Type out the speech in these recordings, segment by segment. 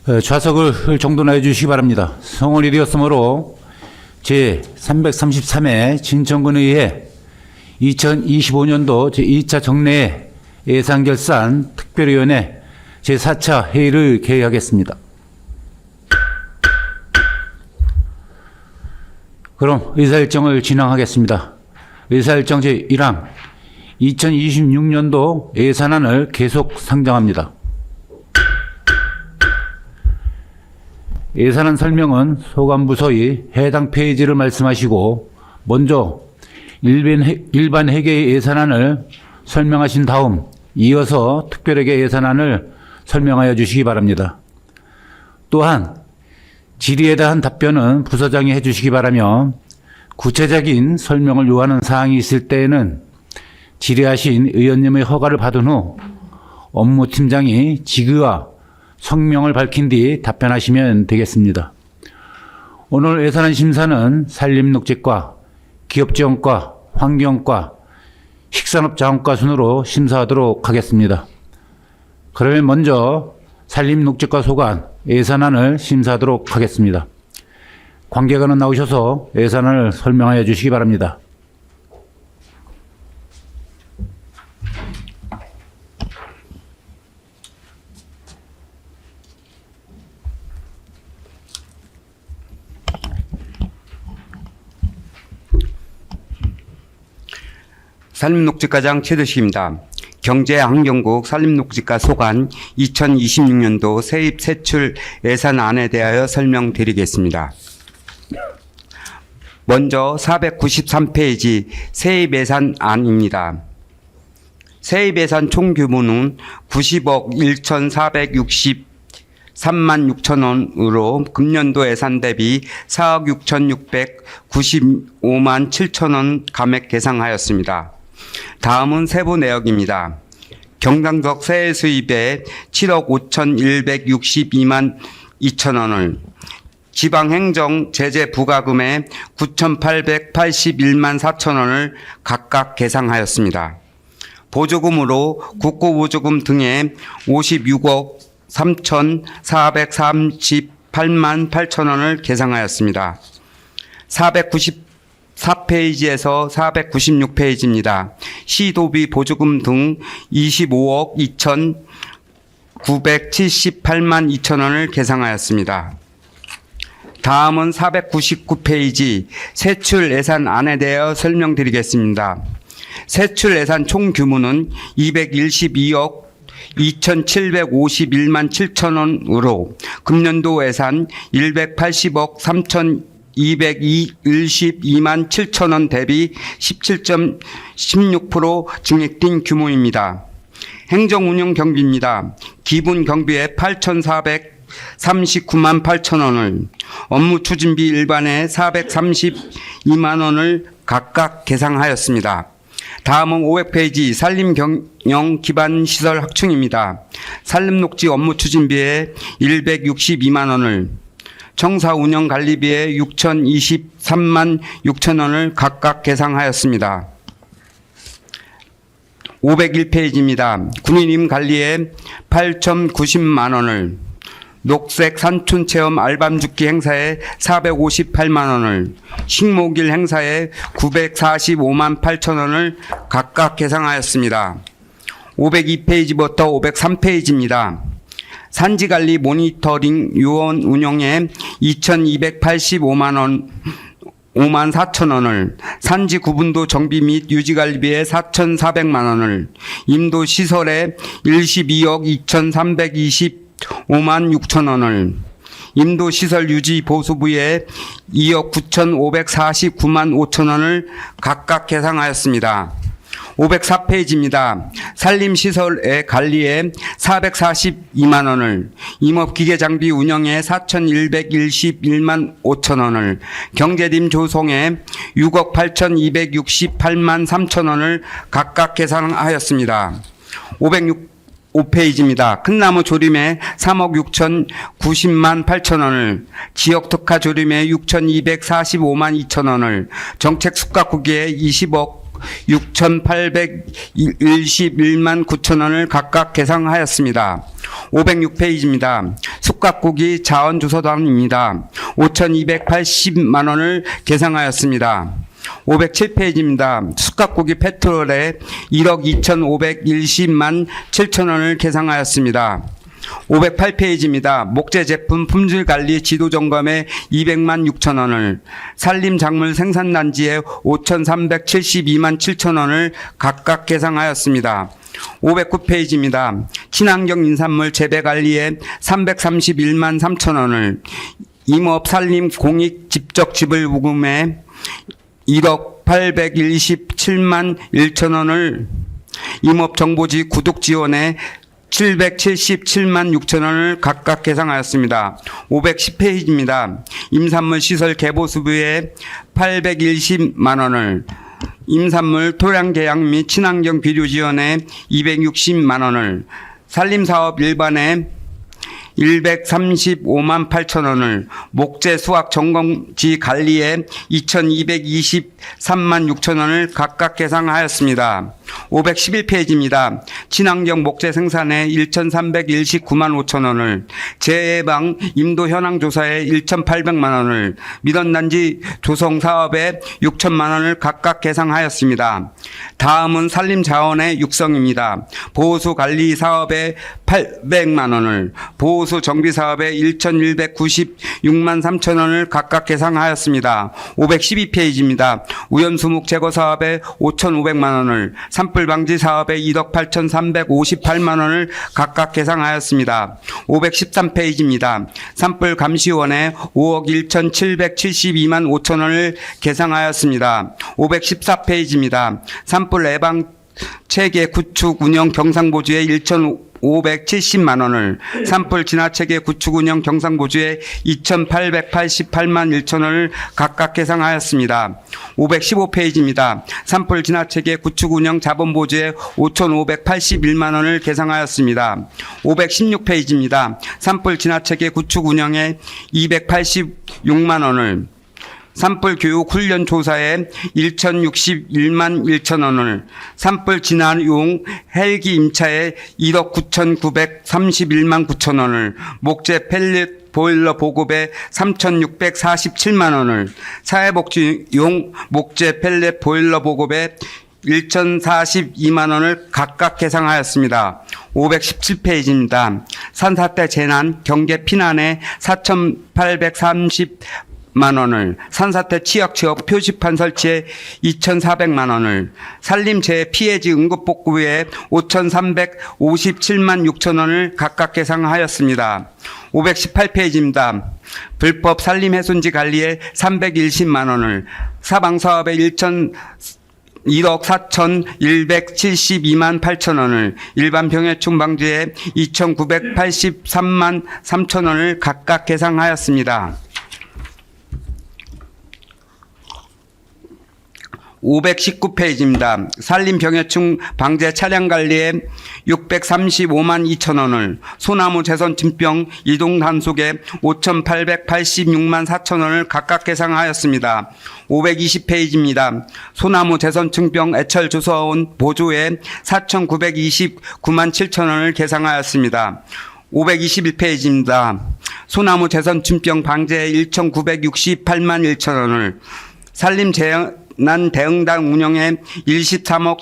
좌석을 정돈하여 주시기 바랍니다. 성월일이었으므로 제333회 진천군의회 2025년도 제2차 정례 예산결산 특별위원회 제4차 회의를 개의하겠습니다. 그럼 의사일정을 진행하겠습니다. 의사일정 제1항 2026년도 예산안을 계속 상정합니다. 예산안 설명은 소관부서의 해당 페이지를 말씀하시고 먼저 일반 회계 예산안을 설명하신 다음 이어서 특별회계 예산안을 설명하여 주시기 바랍니다. 또한 질의에 대한 답변은 부서장이 해주시기 바라며 구체적인 설명을 요하는 사항이 있을 때에는 질의하신 의원님의 허가를 받은 후 업무팀장이 직위와 성명을 밝힌 뒤 답변하시면 되겠습니다. 오늘 예산안 심사는 산림녹지과, 기업지원과, 환경과, 식산업자원과 순으로 심사하도록 하겠습니다. 그러면 먼저 산림녹지과 소관 예산안을 심사하도록 하겠습니다. 관계관은 나오셔서 예산안을 설명하여 주시기 바랍니다. 산림녹지과장 최두식입니다. 경제환경국 산림녹지과 소관 2026년도 세입 세출 예산안에 대하여 설명드리겠습니다. 먼저 493페이지 세입 예산안입니다. 세입 예산 총 규모는 90억 1,463만 6천 원으로 금년도 예산 대비 4억 6,695만 7천 원 감액 계상하였습니다. 다음은 세부 내역입니다. 경상적 세액 수입에 7억 5,162만 2천 원을, 지방행정 제재 부과금에 9,881만 4천 원을 각각 계상하였습니다. 보조금으로 국고보조금 등에 56억 3,438만 8천 원을 계상하였습니다. 494페이지에서 496페이지입니다. 시도비 보조금 등 25억 2,978만 2천 원을 계상하였습니다. 다음은 499페이지 세출 예산안에 대하여 설명드리겠습니다. 세출 예산 총 규모는 212억 2,751만 7천 원으로 금년도 예산 180억 3,222만 7천 원 대비 17.16% 증액된 규모입니다. 행정운영 경비입니다. 기본 경비에 8,439만 8천 원을, 업무 추진비 일반에 432만 원을 각각 계상하였습니다. 다음은 500페이지 산림경영 기반시설 확충입니다. 산림녹지 업무 추진비에 162만 원을, 청사 운영 관리비에 6,023만 6천 원을 각각 계상하였습니다. 501페이지입니다. 군인임 관리에 8,090만 원을, 녹색 산촌체험 알밤 죽기 행사에 458만 원을, 식목일 행사에 945만 8천 원을 각각 계상하였습니다. 502페이지부터 503페이지입니다. 산지관리 모니터링 요원 운영에 2,285만 원, 5만 4천 원을, 산지 구분도 정비 및 유지관리비에 4,400만 원을, 임도 시설에 12억 2,325만 6천 원을, 임도 시설 유지 보수부에 2억 9,549만 5천 원을 각각 계상하였습니다. 504페이지입니다. 산림시설의 관리에 442만 원을, 임업기계장비 운영에 4,121만 5천 원을, 경제림 조성에 6억 8,268만 3천 원을 각각 계산하였습니다. 505페이지입니다. 큰나무 조림에 3억 6,090만 8천 원을, 지역특화 조림에 6,245만 2천 원을, 정책 숙각국에 20억 6,821만 9천 원을 각각 계상하였습니다. 506페이지입니다. 숙각고기 자원주소단입니다. 5,280만 원을 계상하였습니다. 507페이지입니다. 숙각고기 페트롤에 1억 2,510만 7천 원을 계상하였습니다. 508페이지입니다. 목재 제품 품질 관리 지도 점검에 200만 6천 원을, 산림 작물 생산단지에 5,372만 7천 원을 각각 계상하였습니다. 509페이지입니다. 친환경 인산물 재배 관리에 331만 3천 원을, 임업 산림 공익 직접 지불 부금에 1억 827만 1천 원을, 임업정보지 구독 지원에 777만 6천 원을 각각 계상하였습니다. 510페이지입니다. 임산물 시설 개보수부에 810만 원을, 임산물 토양 개약 및 친환경 비료 지원에 260만 원을, 산림사업 일반에 135만 8천 원을, 목재 수확 점검지 관리에 2,223만 6천 원을 각각 계상하였습니다. 511페이지입니다. 친환경 목재 생산에 1,319만 5천 원을, 재해방 임도 현황 조사에 1,800만 원을, 민원단지 조성 사업에 6천만 원을 각각 계상하였습니다. 다음은 산림자원의 육성입니다. 보호수 관리 사업에 800만 원을, 보호수 정비 사업에 1,196만 3천 원을 각각 계상하였습니다. 512페이지입니다. 우연수목 제거 사업에 5,500만 원을, 산불 방지 사업에 1억 8,358만 원을 각각 계상하였습니다. 513페이지입니다. 산불 감시원에 5억 1,772만 5천 원을 계상하였습니다. 514페이지입니다. 산불 예방 체계 구축 운영 경상보조에 1,570만 원을, 산불 진화체계 구축 운영 경상보조에 2,888만 1천 원을 각각 계상하였습니다. 515페이지입니다. 산불 진화체계 구축 운영 자본보조에 5,581만 원을 계상하였습니다. 516페이지입니다. 산불 진화체계 구축 운영에 286만 원을, 산불 교육 훈련 조사에 1,061만 1천 원을, 산불 진화용 헬기 임차에 1억 9,931만 9천 원을, 목재 펠릿 보일러 보급에 3,647만 원을, 사회복지용 목재 펠릿 보일러 보급에 1,042만 원을 각각 계상하였습니다. 517페이지입니다. 산사태 재난 경계 피난에 4,830만 원을, 산사태 취약 지역 표시판 설치에 2,400만 원을, 산림재해 피해지 응급복구에 5,357만 6천 원을 각각 계상하였습니다. 518페이지입니다. 불법 산림훼손지 관리에 310만 원을, 사방사업에 1억 4,172만 8천 원을, 일반 병해충 방지에 2,983만 3천 원을 각각 계상하였습니다. 519페이지입니다. 산림병해충 방제 차량 관리에 635만 2천 원을, 소나무 재선침병 이동 단속에 5,886만 4천 원을 각각 계상하였습니다. 520페이지입니다. 소나무 재선침병 애철 주소원 보조에 4,929만 7천 원을 계상하였습니다. 521페이지입니다. 소나무 재선침병 방제에 1,968만 1천 원을, 산림재난 대응단 운영에 23억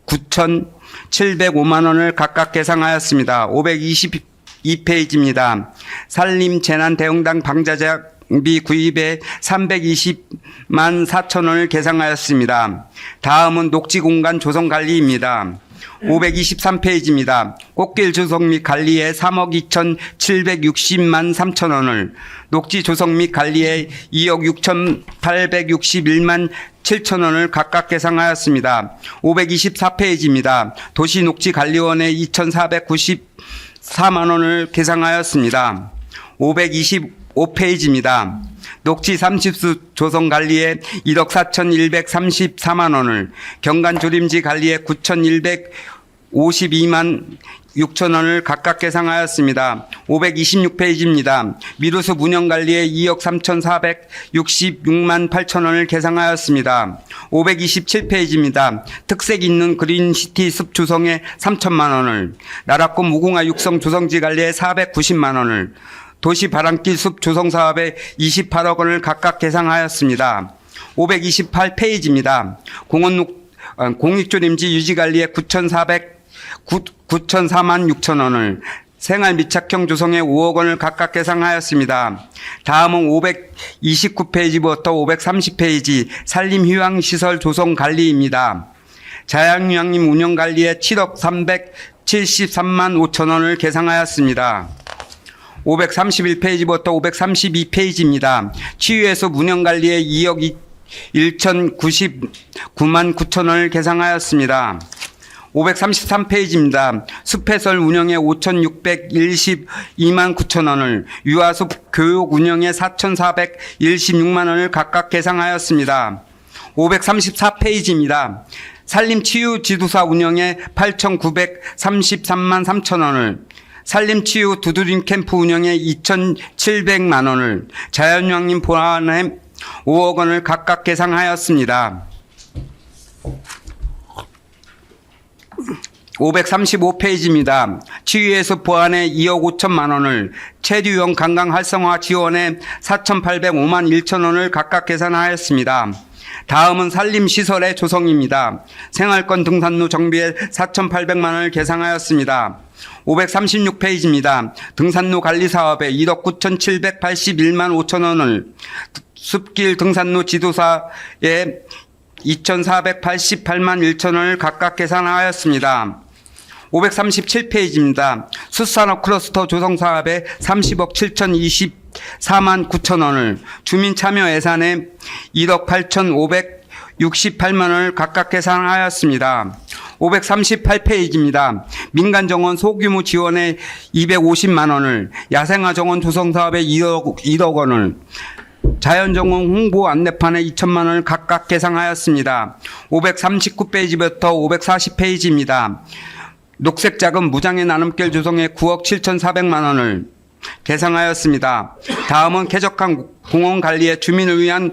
9,705만 원을 각각 계상하였습니다. 522페이지입니다. 산림재난 대응단 방자장비 구입에 320만 4천 원을 계상하였습니다. 다음은 녹지공간 조성관리입니다. 523페이지입니다. 꽃길 조성 및 관리에 3억 2,760만 3천 원을, 녹지 조성 및 관리에 2억 6,861만 7천 원을 각각 계상하였습니다. 524페이지입니다. 도시녹지관리원에 2,494만 원을 계상하였습니다. 525페이지입니다. 녹지 30수 조성 관리에 1억 4,134만 원을, 경관 조림지 관리에 9,100 52만 6천 원을 각각 계상하였습니다. 526페이지입니다. 미루숲 운영관리에 2억 3,466만 8천 원을 계상하였습니다. 527페이지입니다. 특색 있는 그린시티 숲 조성에 3천만 원을, 나라꽃 무궁화 육성 조성지 관리에 490만 원을, 도시 바람길 숲 조성 사업에 28억 원을 각각 계상하였습니다. 528페이지입니다. 공익조림지 유지관리에 9,004만 6천 원을, 생활 밀착형 조성에 5억 원을 각각 계상하였습니다. 다음은 529페이지부터 530페이지 산림휴양시설 조성 관리입니다. 자연휴양림 운영관리에 7억 373만 5천 원을 계상하였습니다. 531페이지부터 532페이지입니다. 치유해서 운영관리에 2억 1,099만 9천 원을 계상하였습니다. 533페이지입니다. 숲해설 운영에 5,612만 9천 원을, 유아숲 교육 운영에 4,416만 원을 각각 계상하였습니다. 534페이지입니다. 산림치유지도사 운영에 8,933만 3천 원을, 산림치유 두드림 캠프 운영에 2,700만 원을, 자연휴양림 보완에 5억 원을 각각 계상하였습니다. 535페이지입니다. 치유해서 보완에 2억 5천만 원을, 체류형 관광 활성화 지원에 4,805만 1천 원을 각각 계산하였습니다. 다음은 산림시설의 조성입니다. 생활권 등산로 정비에 4,800만 원을 계상하였습니다. 536페이지입니다. 등산로 관리사업에 1억 9,781만 5천 원을, 숲길 등산로 지도사에 2,488만 1천 원을 각각 계산하였습니다. 537페이지입니다. 수산업 클러스터 조성 사업에 30억 7,024만 9천 원을, 주민 참여 예산에 1억 8,568만 원을 각각 계산하였습니다. 538페이지입니다. 민간 정원 소규모 지원에 250만 원을, 야생화 정원 조성 사업에 1억 원을, 자연정원 홍보 안내판에 2천만 원을 각각 계상하였습니다. 539페이지부터 540페이지입니다. 녹색자금 무장애 나눔길 조성에 9억 7,400만 원을 계상하였습니다. 다음은 쾌적한 공원 관리에 주민을 위한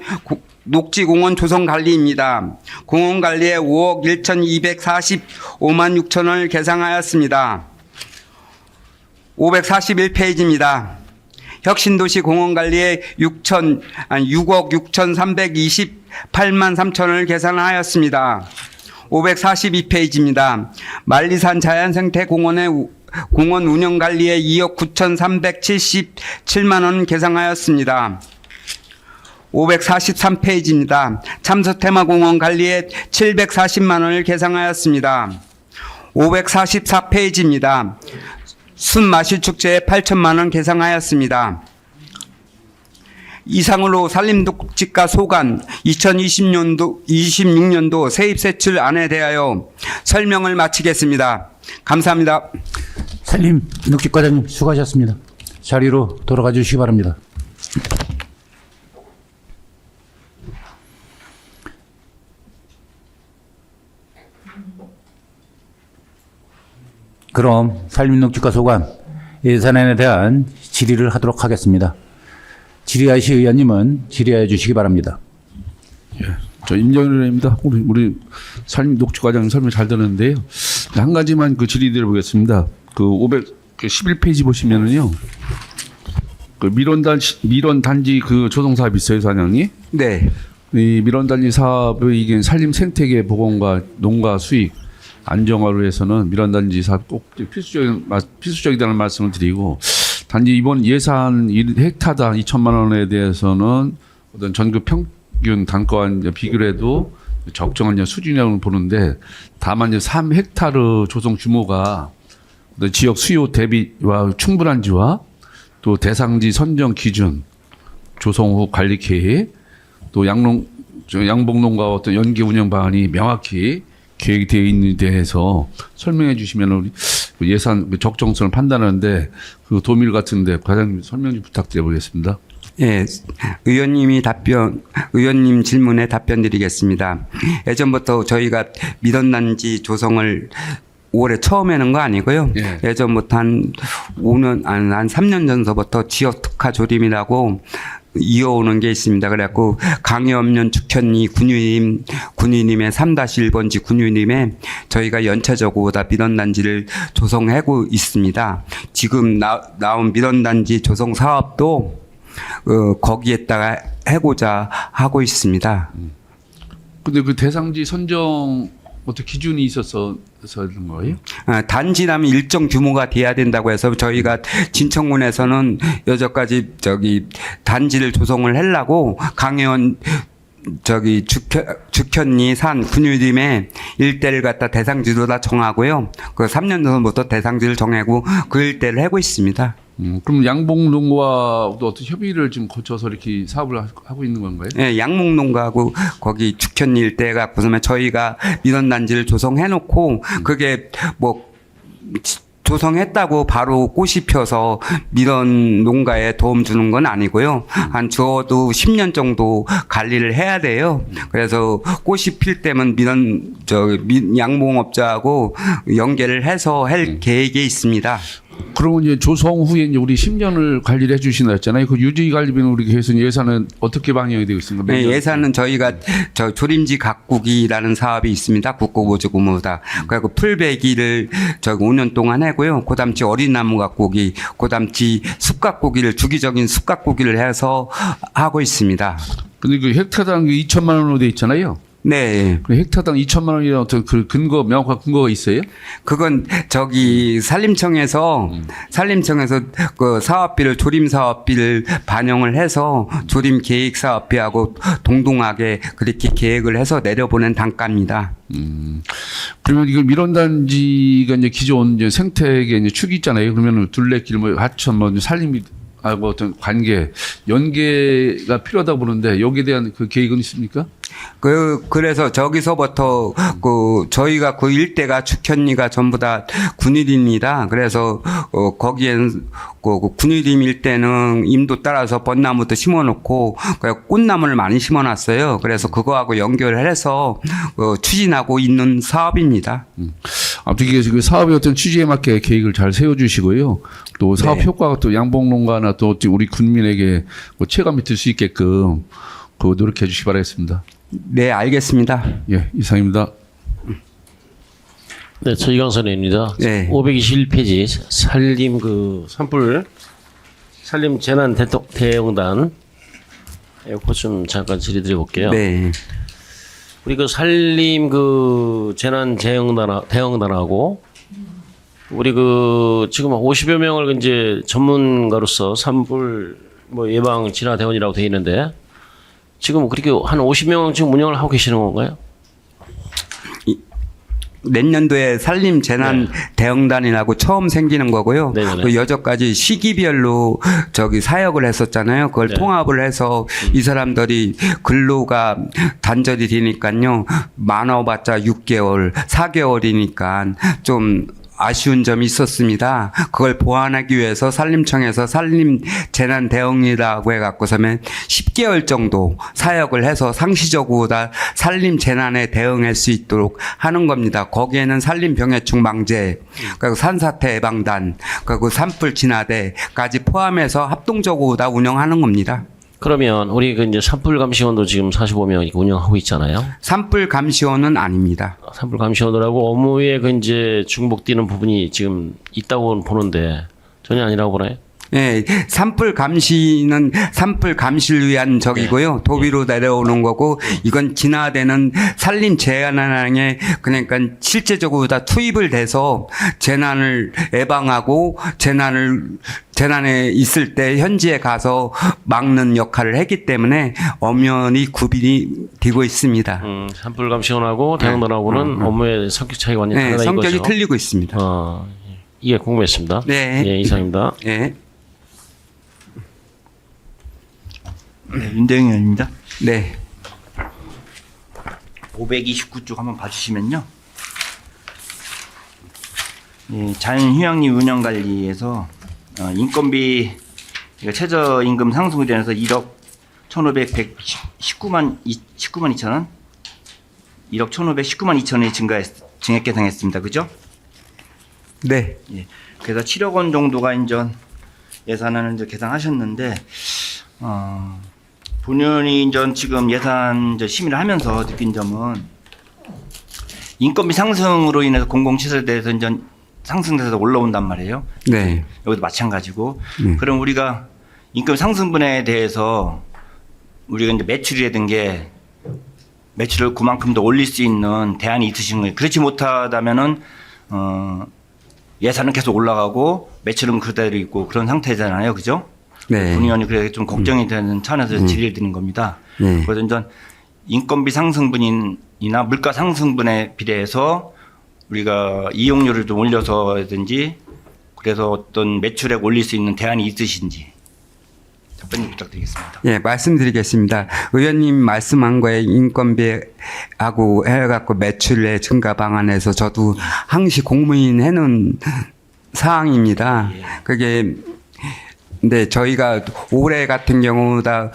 녹지공원 조성 관리입니다. 공원 관리에 5억 1,245만 6천 원을 계상하였습니다. 541페이지입니다. 혁신도시 공원관리에 6억 6,328만 3천 원을 계산하였습니다. 542페이지입니다. 만리산 자연생태공원의 공원 운영관리에 2억 9,377만 원 계상하였습니다. 543페이지입니다. 참석테마공원 관리에 740만 원을 계상하였습니다. 544페이지입니다. 순마실축제에 8천만 원 계상하였습니다. 이상으로 산림독지과 소관 2026년도 세입세출 안에 대하여 설명을 마치겠습니다. 감사합니다. 산림녹지과장님 수고하셨습니다. 자리로 돌아가 주시기 바랍니다. 그럼 산림녹지과 소관 예산안에 대한 질의를 하도록 하겠습니다. 질의하실 의원님은 질의해 주시기 바랍니다. 예, 저 임정일입니다. 우리 산림녹지과장 설명 잘 들었는데요. 한 가지만 그 질의드려 보겠습니다. 그 511페이지 보시면은요. 그 밀원 단지 그 조성 사업 있어요, 사장님? 네. 이 밀원 단지 사업의 이게 산림 생태계 보건과 농가 수익 안정화를 위해서는 밀원단지 사업 꼭 필수적이라는 말씀을 드리고, 단지 이번 예산 1헥타당 2천만 원에 대해서는 어떤 전국 평균 단가와 비교를 해도 적정한 수준이라고 보는데, 다만 이제 3헥타르 조성 규모가 지역 수요 대비와 충분한지와 또 대상지 선정 기준, 조성 후 관리 계획, 또 양봉농가와 어떤 연계 운영 방안이 명확히 계획되어 있는 데 대해서 설명해 주시면 우리 예산 적정성을 판단하는데 그 도밀 같은데 과장님 설명 좀 부탁드려 보겠습니다. 예, 의원님 질문에 답변 드리겠습니다. 예전부터 저희가 밀원단지 조성을 올해 처음 해는 거 아니고요. 예. 예전부터 한 5년, 한 3년 전서부터 지역 특화 조림이라고 이어오는 게 있습니다. 그래갖고 강의업련 축현리 군위님의 3-1번지 군위님의 저희가 연차적으로 다 민원단지를 조성하고 있습니다. 지금 나온 민원단지 조성 사업도 거기에다가 해고자 하고 있습니다. 근데 그 대상지 선정 어떻게 기준이 있어서 그런 거예요? 단지라면 일정 규모가 돼야 된다고 해서 저희가 진천군에서는 여기까지 단지를 조성을 하려고 강혜원 죽현리 산 군유림의 일대를 갖다 대상지로 다 정하고요. 그 3년 전부터 대상지를 정하고 그 일대를 하고 있습니다. 그럼 양봉농가와도 어떤 협의를 지금 거쳐서 이렇게 사업을 하고 있는 건가요? 예, 양목농가하고 거기 죽현리 일대 갖고서는 저희가 민원단지를 조성해놓고 그게 뭐 조성했다고 바로 꽃이 펴서 민원 농가에 도움 주는 건 아니고요. 한 적어도 10년 정도 관리를 해야 돼요. 그래서 꽃이 필 때면 양봉업자하고 연계를 해서 할 계획이 있습니다. 그러면 이제 조성 후에 이제 우리 10년을 관리를 해주신다 했잖아요. 그 유지 관리비는 우리 개선 예산은 어떻게 방영이 되고 있습니까? 네, 예산은 저희가 조림지 가꾸기라는 사업이 있습니다. 국고보조금보다. 그리고 풀베기를 5년 동안 하고요. 그다음에 어린 나무 가꾸기, 그다음에 숲 가꾸기를 주기적인 숲 가꾸기를 해서 하고 있습니다. 근데 그 헥타당 2천만 원으로 돼 있잖아요. 네. 그 헥타당 2천만 원이라는 어떤 그 명확한 근거가 있어요? 그건 산림청에서 그 사업비를 조림 사업비를 반영을 해서 조림 계획 사업비하고 동등하게 그렇게 계획을 해서 내려보낸 단가입니다. 그러면 이거 민원단지가 이제 기존 이제 생태계 이제 축이 있잖아요. 그러면 둘레길 뭐 하천 뭐 산림이 하고 어떤 관계 연계가 필요하다고 보는데 여기에 대한 그 계획은 있습니까? 그래서 저기서부터 저희가 그 일대가 죽현리가 전부 다 군일입니다. 그래서 거기엔 군일임 일대는 임도 따라서 벚나무도 심어놓고 꽃나무를 많이 심어놨어요. 그래서 그거하고 연결을 해서 추진하고 있는 사업입니다. 아무튼 이게 그 사업의 어떤 취지에 맞게 계획을 잘 세워주시고요. 또 사업 네. 효과가 또 양봉농가나 또 우리 군민에게 체감이 될 수 있게끔 그 노력해 주시기 바라겠습니다. 네, 알겠습니다. 예, 이상입니다. 네, 최희강 선생입니다. 네. 521페이지 산림 산불 산림 재난 대응단 이거 좀 잠깐 질의드려 볼게요. 네. 우리 산림 재난 대응단하고 우리 지금 50여 명을 이제 전문가로서 산불 예방 진화 대원이라고 되어 있는데 지금 그렇게 한 50명 지금 운영을 하고 계시는 건가요? 내년도에 산림 재난 대응단이라고 처음 생기는 거고요. 네네네. 그 여전까지 시기별로 사역을 했었잖아요. 그걸 통합을 해서 이 사람들이 근로가 단절이 되니까요. 많아봤자 6개월, 4개월이니까 좀 아쉬운 점이 있었습니다. 그걸 보완하기 위해서 산림청에서 산림 재난 대응이라고 해갖고서는 10개월 정도 사역을 해서 상시적으로 다 산림 재난에 대응할 수 있도록 하는 겁니다. 거기에는 산림 병해충 방제, 그리고 산사태 예방단, 그리고 산불 진화대까지 포함해서 합동적으로 다 운영하는 겁니다. 그러면 우리 이제 산불 감시원도 지금 45명 운영하고 있잖아요. 산불 감시원은 아닙니다. 산불 감시원들하고 업무에 이제 중복되는 부분이 지금 있다고 보는데 전혀 아니라고 보나요? 예, 산불 감시는 산불 감시를 위한 적이고요. 도비로 내려오는 거고, 이건 진화되는 산림 재난에 그러니까 실제적으로 다 투입을 돼서 재난을 예방하고 재난에 있을 때 현지에 가서 막는 역할을 했기 때문에 엄연히 구분이 되고 있습니다. 산불 감시원하고 대응단하고는 업무의 성격 차이가 완전히 네, 다르다 성격이 이거죠. 틀리고 있습니다. 이게 궁금했습니다. 네. 예, 이상입니다. 네. 네, 윤대영 의원입니다. 네. 529쪽 한번 봐주시면요. 예, 자연휴양림 운영관리에서 인건비 최저임금 상승에 대해서 1억 1,519만 2천 원? 1억 1,519만 2천 원이 증액 개상했습니다. 그죠? 네. 예. 그래서 7억 원 정도가 이제 예산안을 이제 계산하셨는데 본연이 이제 지금 예산 이제 심의를 하면서 느낀 점은 인건비 상승으로 인해서 공공시설에 대해서 이제 상승돼서 올라온단 말이에요. 네. 여기도 마찬가지고. 그럼 우리가 인건비 상승분에 대해서 우리가 이제 매출이라든 게 매출을 그만큼 더 올릴 수 있는 대안이 있으신 거예요. 그렇지 못하다면은 예산은 계속 올라가고 매출은 그대로 있고 그런 상태잖아요, 그죠? 네. 본의원이 그래서 좀 걱정이 되는 차원에서 질의를 드리는 겁니다. 네. 그래서 이제 인건비 상승분이나 물가 상승분에 비례해서 우리가 이용료를 좀 올려서든지 그래서 어떤 매출액 올릴 수 있는 대안이 있으신지 답변 부탁드리겠습니다. 예, 말씀드리겠습니다. 의원님 말씀한 거에 인건비하고 해갖고 매출의 증가 방안에서 저도 항시 공무인 해놓은 사항입니다. 그게 근데 저희가 올해 같은 경우 다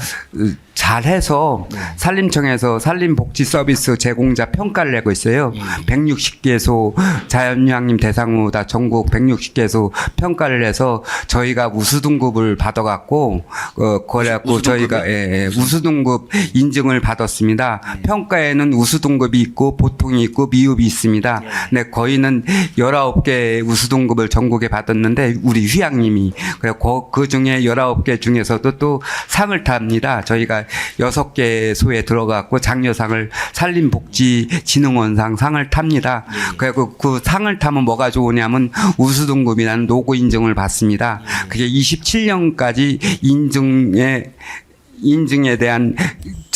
잘해서 산림청에서 산림복지 서비스 제공자 평가를 내고 있어요. 160개소 자연휴양림 대상으로 다 전국 160개소 평가를 해서 저희가 우수등급을 받아갖고 그래갖고 저희가 우수등급 인증을 받았습니다. 평가에는 우수등급이 있고 보통이 있고 미흡이 있습니다. 근데 거의는 19개 우수등급을 전국에 받았는데 우리 휴양림이 그리고 그 중에 19개 중에서도 또 상을 탑니다. 저희가 6개 소에 들어갔고 장려상을 산림복지진흥원상 상을 탑니다. 그리고 그 상을 타면 뭐가 좋으냐면 우수등급이라는 노고 인증을 받습니다. 그게 27년까지 인증에 대한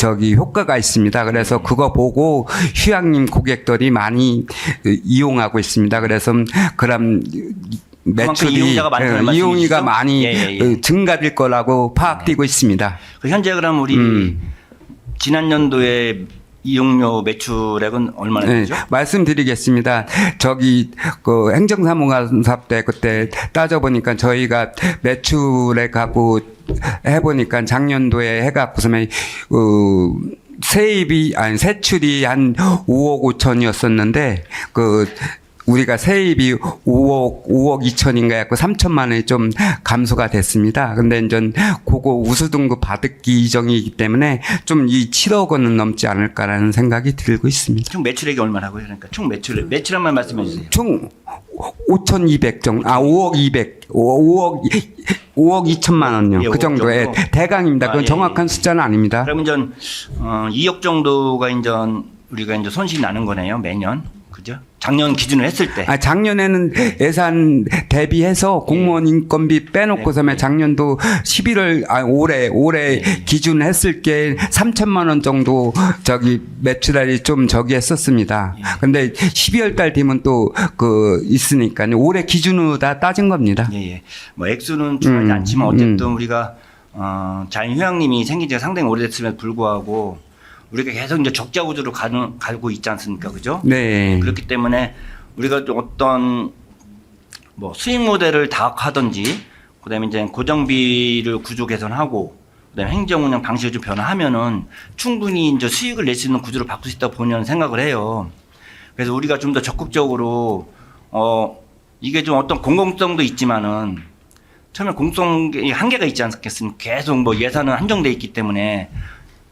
효과가 있습니다. 그래서 그거 보고 휴양림 고객들이 많이 이용하고 있습니다. 그래서 그럼 매출이 이용자가 많다는 이용이가 말씀이시죠? 많이 증가될 거라고 파악되고 있습니다. 그 현재 그럼 우리 지난 연도에 이용료 매출액은 얼마나 되죠? 말씀드리겠습니다. 그 행정사무관사 때 그때 따져보니까 저희가 매출액하고 해보니까 작년도에 해갖고서는 세출이 한 5억 5천이었었는데 우리가 세입이 5억 2천인가 해갖고 3천만 원이 좀 감소가 됐습니다. 근데 이제 그거 우수등급 받기 이정이기 때문에 좀 이 7억 원은 넘지 않을까라는 생각이 들고 있습니다. 총 매출액이 얼마라고요? 그러니까 총 매출액만 말씀해 주세요. 총 5,200 정도, 5억 2천만 원요. 예, 그 5억 정도의 정도. 대강입니다. 그건 정확한 숫자는 아닙니다. 그러면 이제 2억 정도가 이제 우리가 이제 손실이 나는 거네요, 매년. 그죠? 작년 기준으로 했을 때. 작년에는 예산 대비해서 공무원 인건비 빼놓고서면 작년도 11월, 올해 기준 했을 게 3천만 원 정도 매출알이 좀 했었습니다. 근데 12월 달 되면 또 있으니까 올해 기준으로 다 따진 겁니다. 예. 뭐 액수는 중요하지 않지만 어쨌든 우리가 자연휴양림이 생긴 지가 상당히 오래됐음에도 불구하고 우리가 계속 이제 적자 구조로 가고 있지 않습니까? 그죠? 네. 그렇기 때문에 우리가 좀 어떤 수익 모델을 다각하든지 그다음에 이제 고정비를 구조 개선하고 그다음에 행정 운영 방식을 좀 변화하면은 충분히 이제 수익을 낼 수 있는 구조로 바꿀 수 있다고 본의는 생각을 해요. 그래서 우리가 좀 더 적극적으로 이게 좀 어떤 공공성도 있지만은 처음에 공공성이 한계가 있지 않겠습니까? 계속 예산은 한정돼 있기 때문에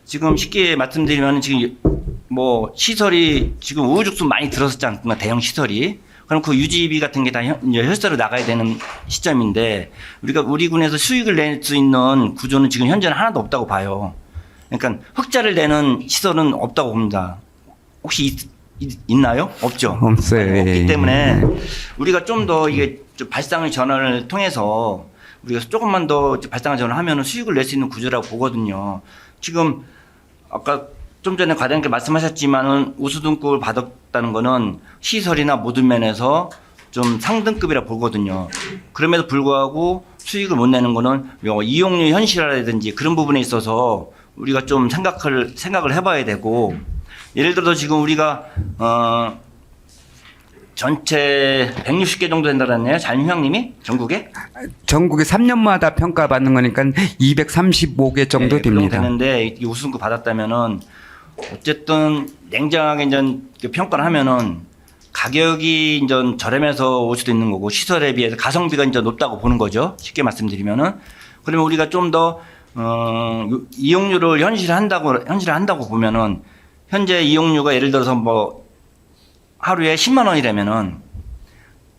지금 쉽게 말씀드리면 지금 시설이 지금 우후죽순 많이 들어섰지 않습니까? 대형 시설이. 그럼 그 유지비 같은 게 다 혈세로 나가야 되는 시점인데 우리 군에서 수익을 낼 수 있는 구조는 지금 현재는 하나도 없다고 봐요. 그러니까 흑자를 내는 시설은 없다고 봅니다. 혹시 있나요? 없죠. 없어요. 없기 때문에 우리가 좀 더 이게 좀 발상의 전환을 통해서 우리가 조금만 더 발상의 전환을 하면 수익을 낼 수 있는 구조라고 보거든요. 지금 아까 좀 전에 과장님께 말씀하셨지만은 우수등급을 받았다는 거는 시설이나 모든 면에서 좀 상등급이라 보거든요. 그럼에도 불구하고 수익을 못 내는 거는 이용료 현실화라든지 그런 부분에 있어서 우리가 좀 생각을 해봐야 되고 예를 들어서 지금 우리가 전체 160개 정도 된다랬네요. 자연휴양림이 전국에? 전국에 3년마다 평가받는 거니까 235개 정도 됩니다. 되는데 이 우수등급 받았다면은 어쨌든 냉정하게 이제 평가를 하면은 가격이 이제 저렴해서 올 수도 있는 거고 시설에 비해서 가성비가 이제 높다고 보는 거죠. 쉽게 말씀드리면은 그러면 우리가 좀 더 이용료를 현실한다고 보면은 현재 이용료가 예를 들어서 뭐 하루에 10만 원이라면은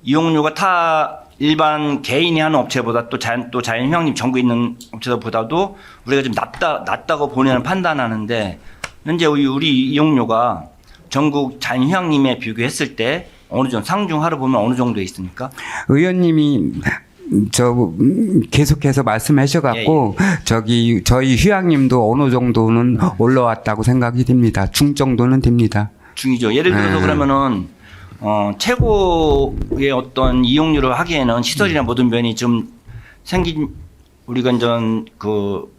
이용료가 타 일반 개인이 하는 업체보다 또 자연휴양림 전국에 있는 업체보다도 우리가 좀 낮다고 본인은 판단하는데 현재 우리 이용료가 전국 자연휴양림에 비교했을 때 어느 정도 상중하로 보면 어느 정도에 있습니까? 의원님이 계속해서 말씀하셔갖고 저희 휴양림도 어느 정도는 올라왔다고 생각이 됩니다. 중 정도는 됩니다. 중이죠. 예를 들어서 그러면은 최고의 어떤 이용료를 하기에는 시설이나 모든 면이 좀 우리가 이제 그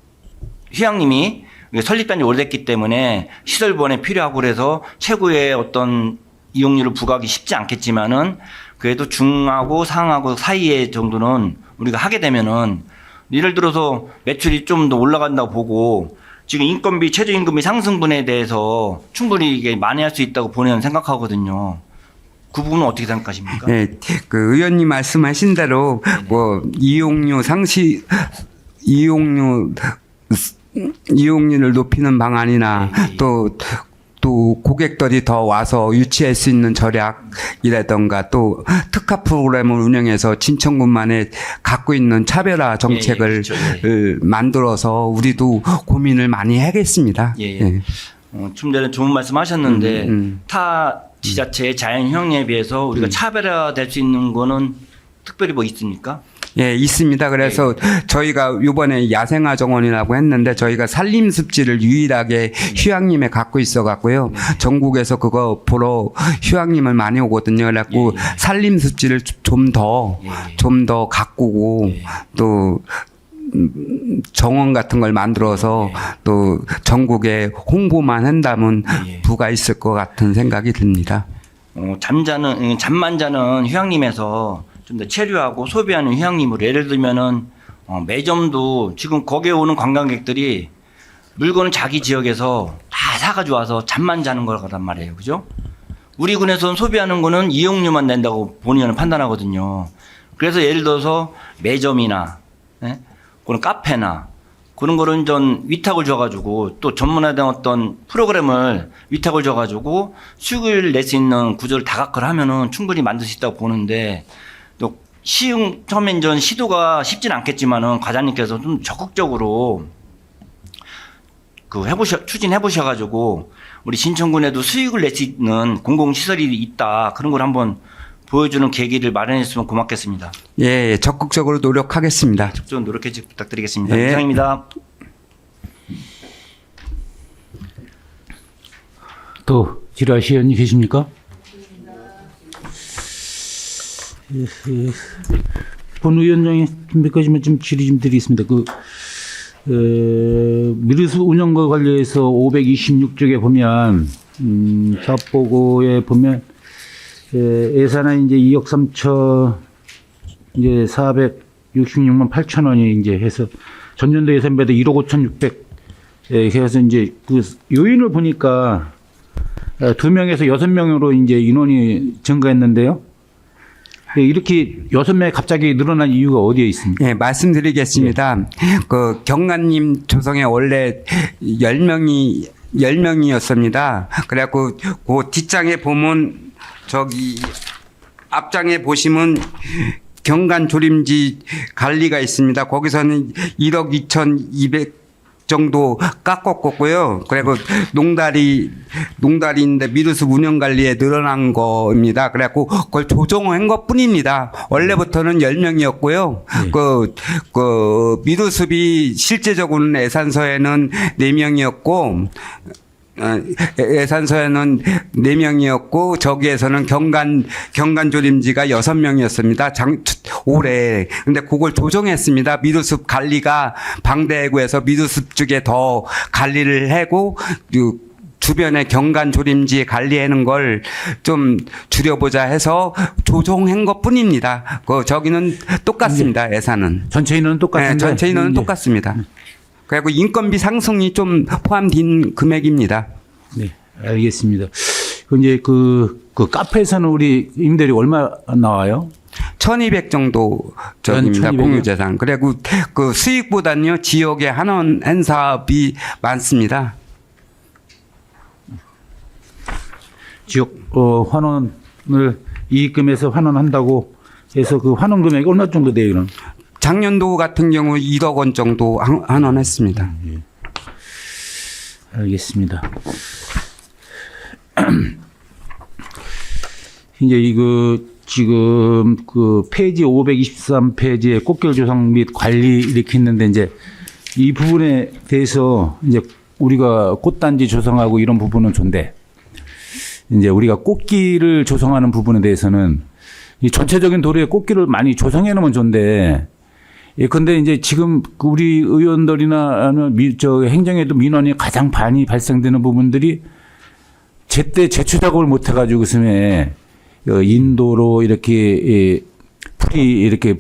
휴양림이 설립한 지 오래됐기 때문에 시설본에 필요하고 그래서 최고의 어떤 이용료를 부과하기 쉽지 않겠지만은 그래도 중하고 상하고 사이의 정도는 우리가 하게 되면은 예를 들어서 매출이 좀 더 올라간다고 보고 지금 인건비, 최저임금비 상승분에 대해서 충분히 이게 만회할 수 있다고 본인은 생각하거든요. 그 부분은 어떻게 생각하십니까? 네, 그 의원님 말씀하신 대로 뭐 이용료를 높이는 방안이나 또 고객들이 더 와서 유치할 수 있는 절약이라던가 또 특화 프로그램을 운영해서 진천군만에 갖고 있는 차별화 정책을 만들어서 우리도 고민을 많이 하겠습니다. 좀 전에 좋은 말씀하셨는데 타 지자체의 자연휴양림에 비해서 우리가 차별화될 수 있는 거는 특별히 뭐 있습니까? 예, 있습니다. 그래서 저희가 이번에 야생화 정원이라고 했는데 저희가 산림습지를 유일하게 휴양림에 갖고 있어 갖고요. 전국에서 그거 보러 휴양림을 많이 오거든요. 그래갖고 산림습지를 좀 더 가꾸고 또 정원 같은 걸 만들어서 또 전국에 홍보만 한다면 부가 있을 것 같은 생각이 듭니다. 잠만 자는 휴양림에서 좀 더 체류하고 소비하는 휴양림으로 예를 들면은 매점도 지금 거기에 오는 관광객들이 물건을 자기 지역에서 다 사가지고 와서 잠만 자는 거란 말이에요. 그죠? 우리 군에서는 소비하는 거는 이용료만 낸다고 본인은 판단하거든요. 그래서 예를 들어서 매점이나 그런 카페나 그런 거를 전 위탁을 줘가지고 또 전문화된 어떤 프로그램을 위탁을 줘가지고 수익을 낼 수 있는 구조를 다각화를 하면은 충분히 만들 수 있다고 보는데 또 처음엔 전 시도가 쉽진 않겠지만은 과장님께서 좀 적극적으로 추진해 보셔가지고 우리 신천군에도 수익을 낼 수 있는 공공시설이 있다 그런 걸 한번 보여주는 계기를 마련했으면 고맙겠습니다. 예, 적극적으로 노력하겠습니다. 적극적으로 노력해 주시기 부탁드리겠습니다. 예. 이상입니다. 또 질의하실 의원님 계십니까? 본 위원장이 준비까지만 좀 질의 좀 드리겠습니다. 미르스 운영과 관련해서 526쪽에 보면 사업보고에 보면 예산은 이제 2억 3천 이제 466만 8천 원이 이제 해서 전년도 예산보다 1억 5,600 해서 이제 그 요인을 보니까 2명에서 6명으로 이제 인원이 증가했는데요. 이렇게 6명이 갑자기 늘어난 이유가 어디에 있습니까? 예, 말씀드리겠습니다. 그 경관님 조성에 원래 10명이었습니다. 그래갖고 그 뒷장에 보면 앞장에 보시면 경관 조림지 관리가 있습니다. 거기서는 1억 2,200 정도 깎았고요. 그리고 농다리인데 미루스 운영 관리에 늘어난 겁니다. 그래갖고 그걸 조정한 것 뿐입니다. 원래부터는 10명이었고요. 그 미루습이 실제적으로는 예산서에는 4명이었고, 예산서에는 4명이었고 저기에서는 경관조림지가 6명이었습니다. 올해. 근데 그걸 조정했습니다. 미루습 관리가 방대구에서 미루습 쪽에 더 관리를 하고 주변에 경관조림지 관리하는 걸 좀 줄여보자 해서 조정한 것 뿐입니다. 저기는 똑같습니다. 예산은. 전체 인원은 똑같은데. 네, 전체 인원은 똑같습니다. 그리고 인건비 상승이 좀 포함된 금액입니다. 네, 알겠습니다. 이제 그 카페에서는 우리 임대료 얼마 나와요? 1200 정도 저입니다. 1200 이요? 공유재산. 그리고 그 수익보다는요 지역에 한원 행사비 많습니다. 지역 환원을 이익금에서 환원한다고 해서 그 환원 금액이 얼마 정도 돼요? 그럼? 작년도 같은 경우 1억 원 정도 환원했습니다. 알겠습니다. 이제 이거 지금 그 페이지 523페이지에 꽃길 조성 및 관리 이렇게 있는데 이제 이 부분에 대해서 이제 우리가 꽃단지 조성하고 이런 부분은 좋은데 이제 우리가 꽃길을 조성하는 부분에 대해서는 이 전체적인 도로에 꽃길을 많이 조성해 놓으면 좋은데 근데 이제 지금 우리 의원들이나 저 행정에도 민원이 가장 많이 발생되는 부분들이 제때 제초 작업을 못 해가지고 그সম에 인도로 이렇게 풀이 이렇게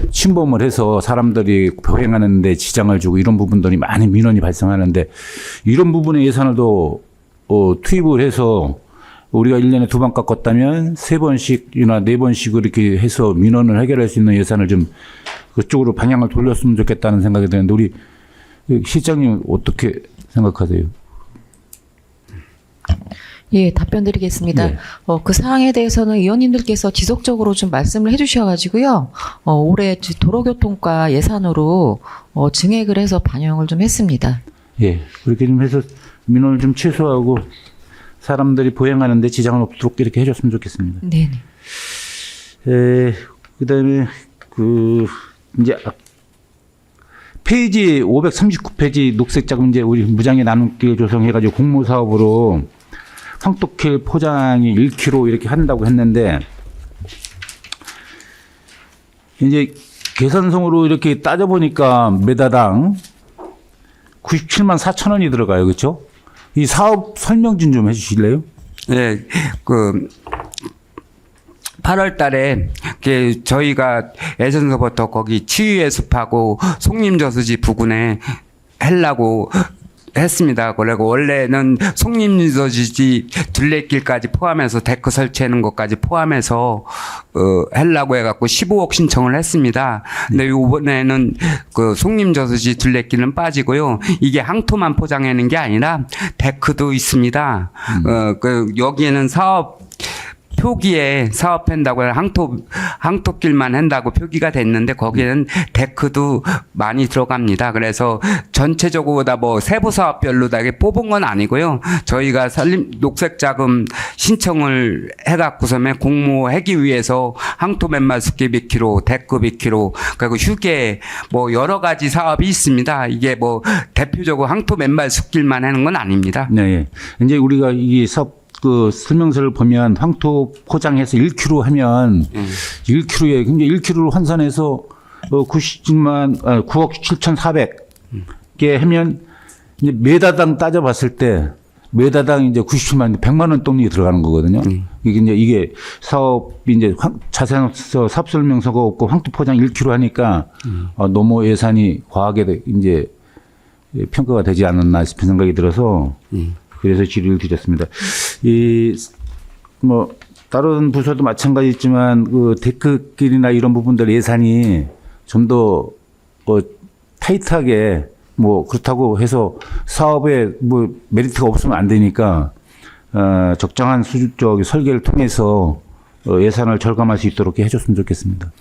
침범을 해서 사람들이 보행하는데 지장을 주고 이런 부분들이 많이 민원이 발생하는데 이런 부분에 예산을 더 투입을 해서 우리가 1년에 2번 깎았다면 3번씩이나 4번씩 이렇게 해서 민원을 해결할 수 있는 예산을 좀 그쪽으로 방향을 돌렸으면 좋겠다는 생각이 드는데 우리 실장님 어떻게 생각하세요? 예, 답변 드리겠습니다. 네. 그 사항에 대해서는 의원님들께서 지속적으로 좀 말씀을 해주셔가지고요. 올해 도로교통과 예산으로 증액을 해서 반영을 좀 했습니다. 예, 그렇게 좀 해서 민원을 좀 최소화하고 사람들이 보행하는데 지장은 없도록 이렇게 해줬으면 좋겠습니다. 네네. 그다음에 이제 페이지 539페이지 녹색 자금 이제 우리 무장의 나눔길 조성해가지고 공모 사업으로 황토길 포장이 1kg 이렇게 한다고 했는데 이제 계산성으로 이렇게 따져보니까 메다당 97만 4천 원이 들어가요. 그렇죠? 이 사업 설명 좀 해주실래요? 네, 8월 달에 저희가 예전서부터 거기 치유의 숲하고 송림저수지 부근에 하려고 했습니다. 그리고 원래는 송림저수지 둘레길까지 포함해서 데크 설치하는 것까지 포함해서 하려고 해갖고 15억 신청을 했습니다. 근데 이번에는 그 송림저수지 둘레길은 빠지고요. 이게 항토만 포장하는 게 아니라 데크도 있습니다. 여기에는 사업 표기에 사업한다고 항토길만 한다고 표기가 됐는데 거기에는 데크도 많이 들어갑니다. 그래서 전체적으로 다 세부 사업별로 다 뽑은 건 아니고요. 저희가 녹색 자금 신청을 해갖고서는 공모하기 위해서 항토 맨말 숲길 100km, 데크 100km, 그리고 휴게 여러 가지 사업이 있습니다. 이게 대표적으로 항토 맨말 숲길만 하는 건 아닙니다. 네. 이제 우리가 이 사업 설명서를 보면 황토 포장해서 1kg 하면 1kg에 근데 1kg를 환산해서 9억 7,400개 하면 이제 메다당 따져봤을 때 메다당 이제 97만 100만 원 돈이 들어가는 거거든요. 이게 사업이 이제 자세한 사업 설명서가 없고 황토 포장 1kg 하니까 너무 예산이 과하게 이제 평가가 되지 않았나 싶은 생각이 들어서. 그래서 질의를 드렸습니다. 다른 부서도 마찬가지지만 데크길이나 이런 부분들 예산이 좀 더 타이트하게 그렇다고 해서 사업에 메리트가 없으면 안 되니까 적정한 수준적 설계를 통해서 예산을 절감할 수 있도록 해줬으면 좋겠습니다.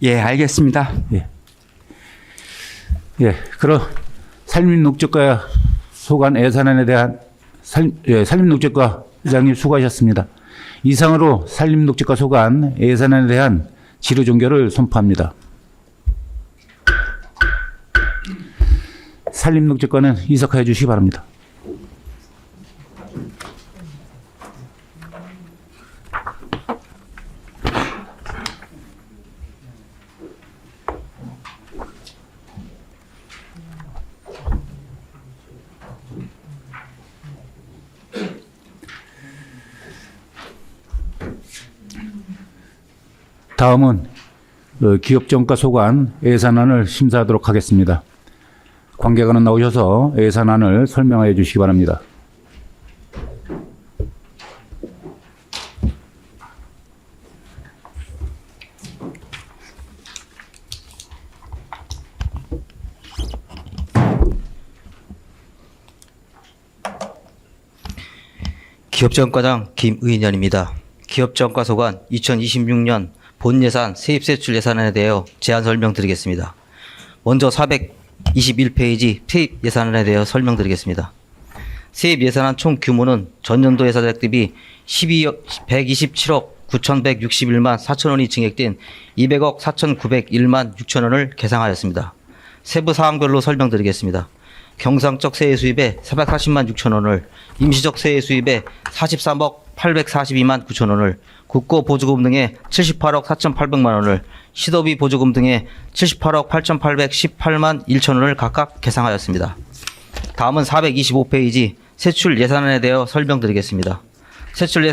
예, 알겠습니다. 예, 그럼 산림녹지과 소관 예산안에 대한 산림녹지과 의장님 수고하셨습니다. 이상으로 산림녹지과 소관 예산안에 대한 질의 종결을 선포합니다. 산림녹지과는 이석하여 주시기 바랍니다. 다음은 기업정가 소관 예산안을 심사하도록 하겠습니다. 관계관은 나오셔서 예산안을 설명해 주시기 바랍니다. 기업정과장 김의년입니다. 기업정과소관 2026년 본예산 세입세출 예산안에 대하여 제안 설명드리겠습니다. 먼저 421페이지 세입 예산안에 대하여 설명드리겠습니다. 세입 예산안 총 규모는 전년도 예산액 대비 127억 9,161만 4천원이 증액된 200억 4,901만 6천원을 계상하였습니다. 세부 사항별로 설명드리겠습니다. 경상적 세액 수입에 440만 6천원을, 임시적 세액 수입에 43억 842만 9천원을, 국고 보조금 등에 78억 4,800만 원을, 시도비 보조금 등에 78억 8,818만 1천원을 각각 계상하였습니다. 다음은 425페이지 세출 예산안에 대하여 설명드리겠습니다. 세출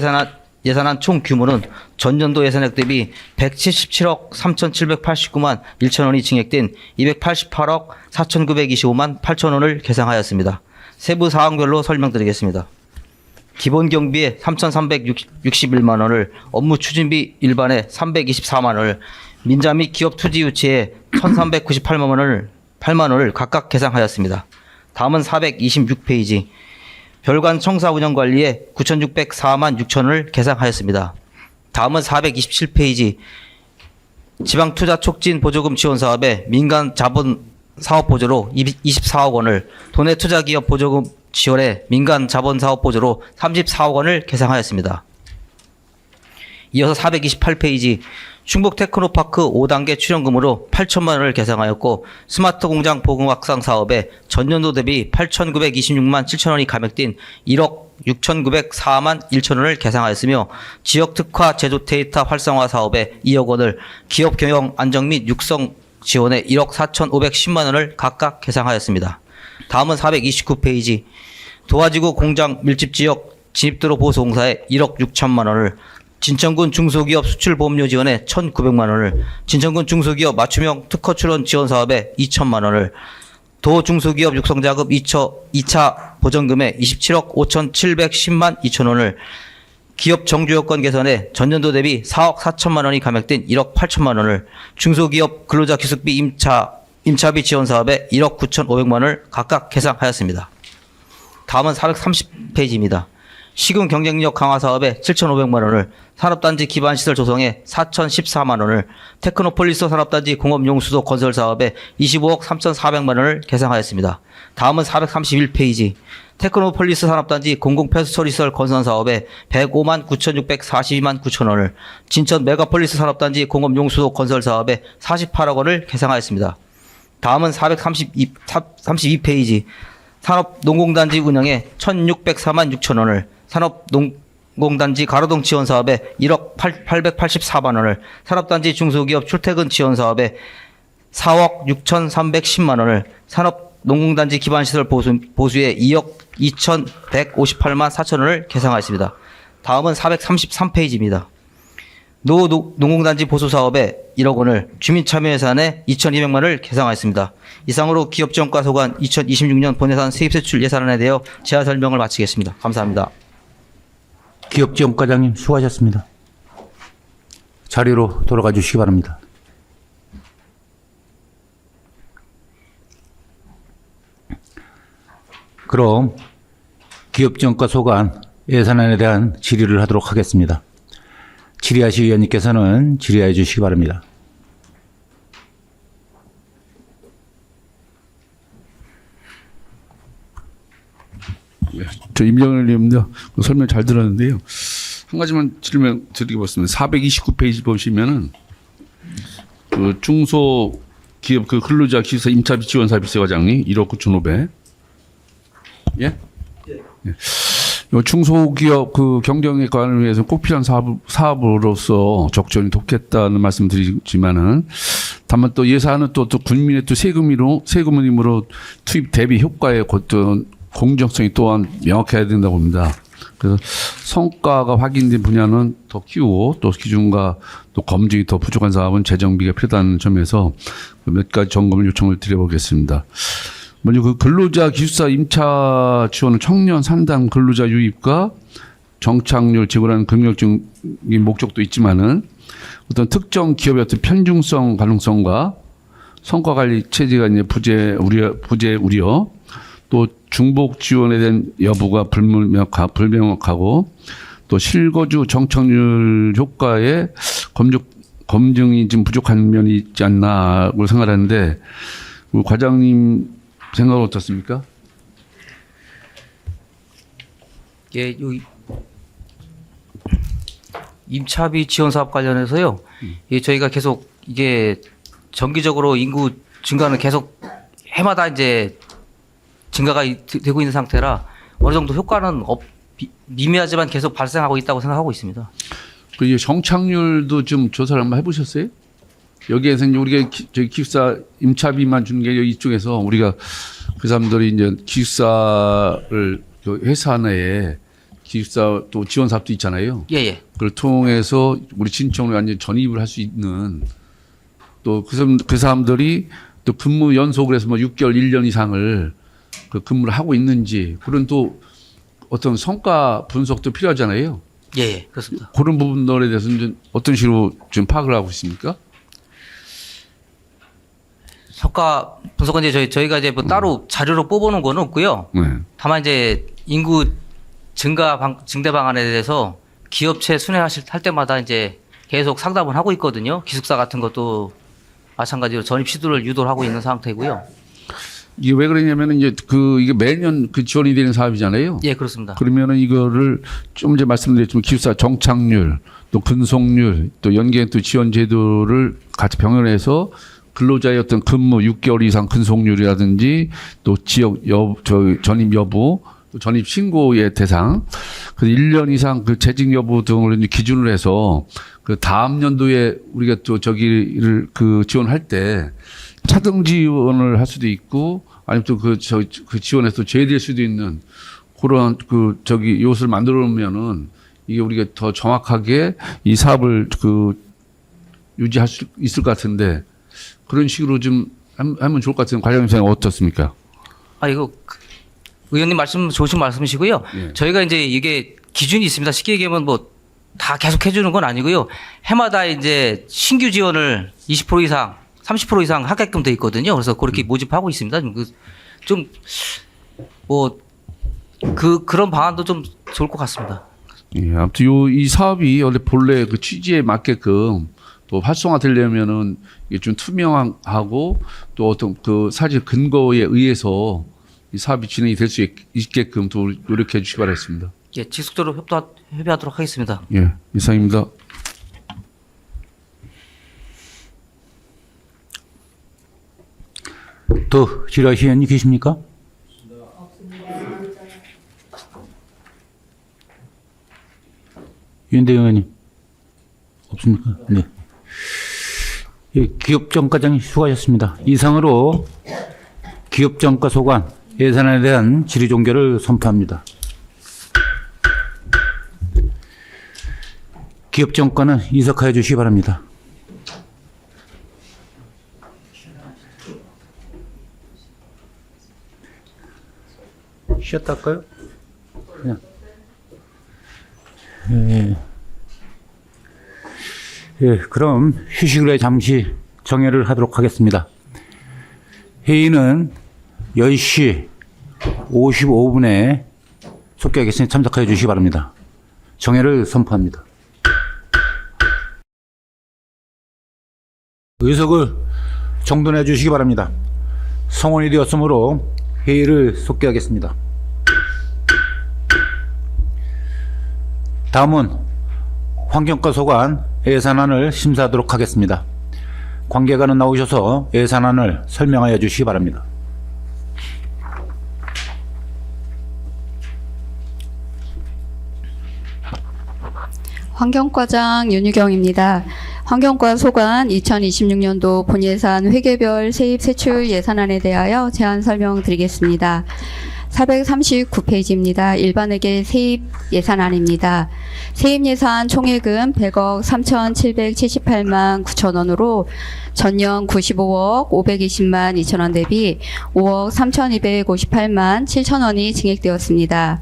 예산안 총 규모는 전년도 예산액 대비 177억 3,789만 1천원이 증액된 288억 4,925만 8천원을 계상하였습니다. 세부 사항별로 설명드리겠습니다. 기본 경비에 3,361만 원을, 업무 추진비 일반에 324만 원을, 민자 및 기업 투지 유치에 1,398만 원을 각각 계상하였습니다. 다음은 426페이지 별관 청사 운영 관리에 9,604만 6천원을 계상하였습니다. 다음은 427페이지 지방 투자 촉진 보조금 지원 사업에 민간 자본 사업 보조로 24억 원을, 도내 투자 기업 보조금 지원에 민간 자본 사업 보조로 34억 원을 계상하였습니다. 이어서 428페이지 충북 테크노파크 5단계 출연금으로 8천만 원을 계상하였고, 스마트 공장 보금 확산 사업에 전년도 대비 8,926만 7천원이 감액된 1억 6,904만 1천원을 계상하였으며, 지역 특화 제조 데이터 활성화 사업에 2억 원을, 기업 경영 안정 및 육성 지원에 1억 4,510만 원을 각각 계상하였습니다. 다음은 429페이지 도화지구 공장 밀집 지역 진입도로 보수공사에 1억 6천만 원을, 진천군 중소기업 수출보험료 지원에 1,900만 원을, 진천군 중소기업 맞춤형 특허 출원 지원 사업에 2천만 원을, 도 중소기업 육성자금 2차 보전금에 27억 5,710만 2천 원을, 기업 정주여건 개선에 전년도 대비 4억 4천만 원이 감액된 1억 8천만 원을, 중소기업 근로자 기숙비 임차비 지원 사업에 1억 9,500만 원을 각각 계상하였습니다. 다음은 430페이지입니다. 시군 경쟁력 강화 사업에 7,500만 원을, 산업단지 기반시설 조성에 4,014만 원을, 테크노폴리스 산업단지 공업용수도 건설 사업에 25억 3,400만 원을 계상하였습니다. 다음은 431페이지 테크노폴리스 산업단지 공공폐수처리시설 건설 사업에 105만 9,642만 9천 원을, 진천 메가폴리스 산업단지 공업용수도 건설 사업에 48억 원을 계상하였습니다. 다음은 432페이지 산업농공단지 운영에 1,604만 6천 원을, 산업농공단지 가로등 지원 사업에 1억 884만 원을, 산업단지 중소기업 출퇴근 지원 사업에 4억 6,310만 원을, 산업농공단지 기반시설 보수에 2억 2,158만 4천 원을 계상하였습니다. 다음은 433페이지입니다. 농공단지 보수 사업에 1억 원을, 주민참여 예산에 2,200만 원을 계상하였습니다. 이상으로 기업정과소관 2026년 본예산 세입세출 예산안에 대하여 제안 설명을 마치겠습니다. 감사합니다. 기업지원과장님 수고하셨습니다. 자리로 돌아가 주시기 바랍니다. 그럼 기업지원과소관 예산안에 대한 질의를 하도록 하겠습니다. 질의하실 위원님께서는 질의해 주시기 바랍니다. 저 임정일 의원입니다. 설명 잘 들었는데요. 한 가지만 질문 드리겠습니다. 429페이지 보시면은 그 중소기업 그 근로자 기숙사 임차비 지원 사비세 과장이 1억 9,500. 예? 예. 요 중소기업 그 경영에 관해서 꼭 필요한 사업으로서 적절히 돕겠다는 말씀드리지만은 다만 또 예산은 또 국민의 또 세금으로 투입 대비 효과의 어떤 공정성이 또한 명확해야 된다고 봅니다. 그래서 성과가 확인된 분야는 더 키우고 또 기준과 또 검증이 더 부족한 사업은 재정비가 필요하다는 점에서 몇 가지 점검을 요청을 드려보겠습니다. 먼저 그 근로자 기숙사 임차 지원은 청년 산당 근로자 유입과 정착률 지원하는 긍정적인 목적도 있지만은 어떤 특정 기업의 어떤 편중성 가능성과 성과 관리 체제가 이제 부재 우려 또 중복 지원에 대한 여부가 불명확하고 또 실거주 정착률 효과에 검증이 좀 부족한 면이 있지 않나고 생각하는데 우리 과장님 생각은 어떻습니까? 예, 임차비 지원 사업 관련해서요. 예, 저희가 계속 이게 정기적으로 인구 증가는 계속 해마다 이제 증가가 되고 있는 상태라 어느 정도 효과는 미미하지만 계속 발생하고 있다고 생각하고 있습니다. 그 정착률도 좀 조사를 한번 해보셨어요? 여기에서 이제 우리가 저희 기숙사 임차비만 주는 게 이쪽에서 우리가 그 사람들이 이제 기숙사를 그 회사 내에 기숙사 또 지원 사업도 있잖아요. 예. 그걸 통해서 우리 진청을 완전 전입을 할 수 있는 또 그 사람들이 또 근무 연속을 해서 뭐 6개월, 1년 이상을 그 근무를 하고 있는지 그런 또 어떤 성과 분석도 필요하잖아요. 예, 그렇습니다. 그런 부분들에 대해서는 좀 어떤 식으로 좀 파악을 하고 있습니까? 성과 분석은 이제 저희가 이제 뭐 따로 자료로 뽑아놓은 건 없고요. 네. 다만 이제 인구 증대 방안에 대해서 기업체 순회할 때마다 이제 계속 상담을 하고 있거든요. 기숙사 같은 것도 마찬가지로 전입 시도를 유도를 하고 있는 상태고요. 이게 왜 그러냐면은 이제 이게 매년 그 지원이 되는 사업이잖아요. 예, 그렇습니다. 그러면은 이거를 좀 이제 말씀드렸지만 기숙사 정착률, 또 근속률, 또 연계 또 지원 제도를 같이 병행해서 근로자의 어떤 근무 6개월 이상 근속률이라든지 또 지역 전입 여부, 또 전입 신고의 대상, 그 1년 이상 그 재직 여부 등을 이제 기준으로 해서 그 다음 연도에 우리가 또 저기를 그 지원할 때 차등 지원을 할 수도 있고 아니면 또 그 지원에서 또 제외될 수도 있는 그런 요소를 만들어 놓으면은 이게 우리가 더 정확하게 이 사업을 유지할 수 있을 것 같은데 그런 식으로 좀 하면 좋을 것 같은 과장님 생각 어떻습니까? 이거 의원님 좋으신 말씀이시고요. 예. 저희가 이제 이게 기준이 있습니다. 쉽게 얘기하면 뭐 다 계속 해주는 건 아니고요. 해마다 이제 신규 지원을 20% 이상, 30% 이상 하게끔 돼 있거든요. 그래서 그렇게 모집하고 있습니다. 그런 방안도 좀 좋을 것 같습니다. 예, 아무튼 이 사업이 원래 본래 그 취지에 맞게끔 또 활성화되려면은 이게 좀 투명하고 또 어떤 그 사실 근거에 의해서 이 사업이 진행이 될 수 있게끔 또 노력해 주시기 바라겠습니다. 예, 지속적으로 협의하도록 하겠습니다. 예, 이상입니다. 더 질의하실 의원님 계십니까? 윤대 의원님 없습니까? 네. 예, 기업정가장 수고하셨습니다. 이상으로 기업정가 소관 예산안에 대한 질의 종결을 선포합니다. 기업정가는 이석하여 주시기 바랍니다. 쉬었다 할까요? 그냥. 그럼 휴식을 해 잠시 정회를 하도록 하겠습니다. 회의는 10시 55분에 속개하겠으니 참석하여 주시기 바랍니다. 정회를 선포합니다. 의석을 정돈해 주시기 바랍니다. 성원이 되었으므로 회의를 속개하겠습니다. 다음은 환경과 소관 예산안을 심사하도록 하겠습니다. 관계관은 나오셔서 예산안을 설명하여 주시기 바랍니다. 환경과장 윤유경입니다. 환경과 소관 2026년도 본예산 회계별 세입 세출 예산안에 대하여 제안 설명드리겠습니다. 439페이지입니다. 일반회계 세입 예산안입니다. 세입 예산 총액은 100억 3,778만 9천 원으로 전년 95억 520만 2천 원 대비 5억 3,258만 7천 원이 증액되었습니다.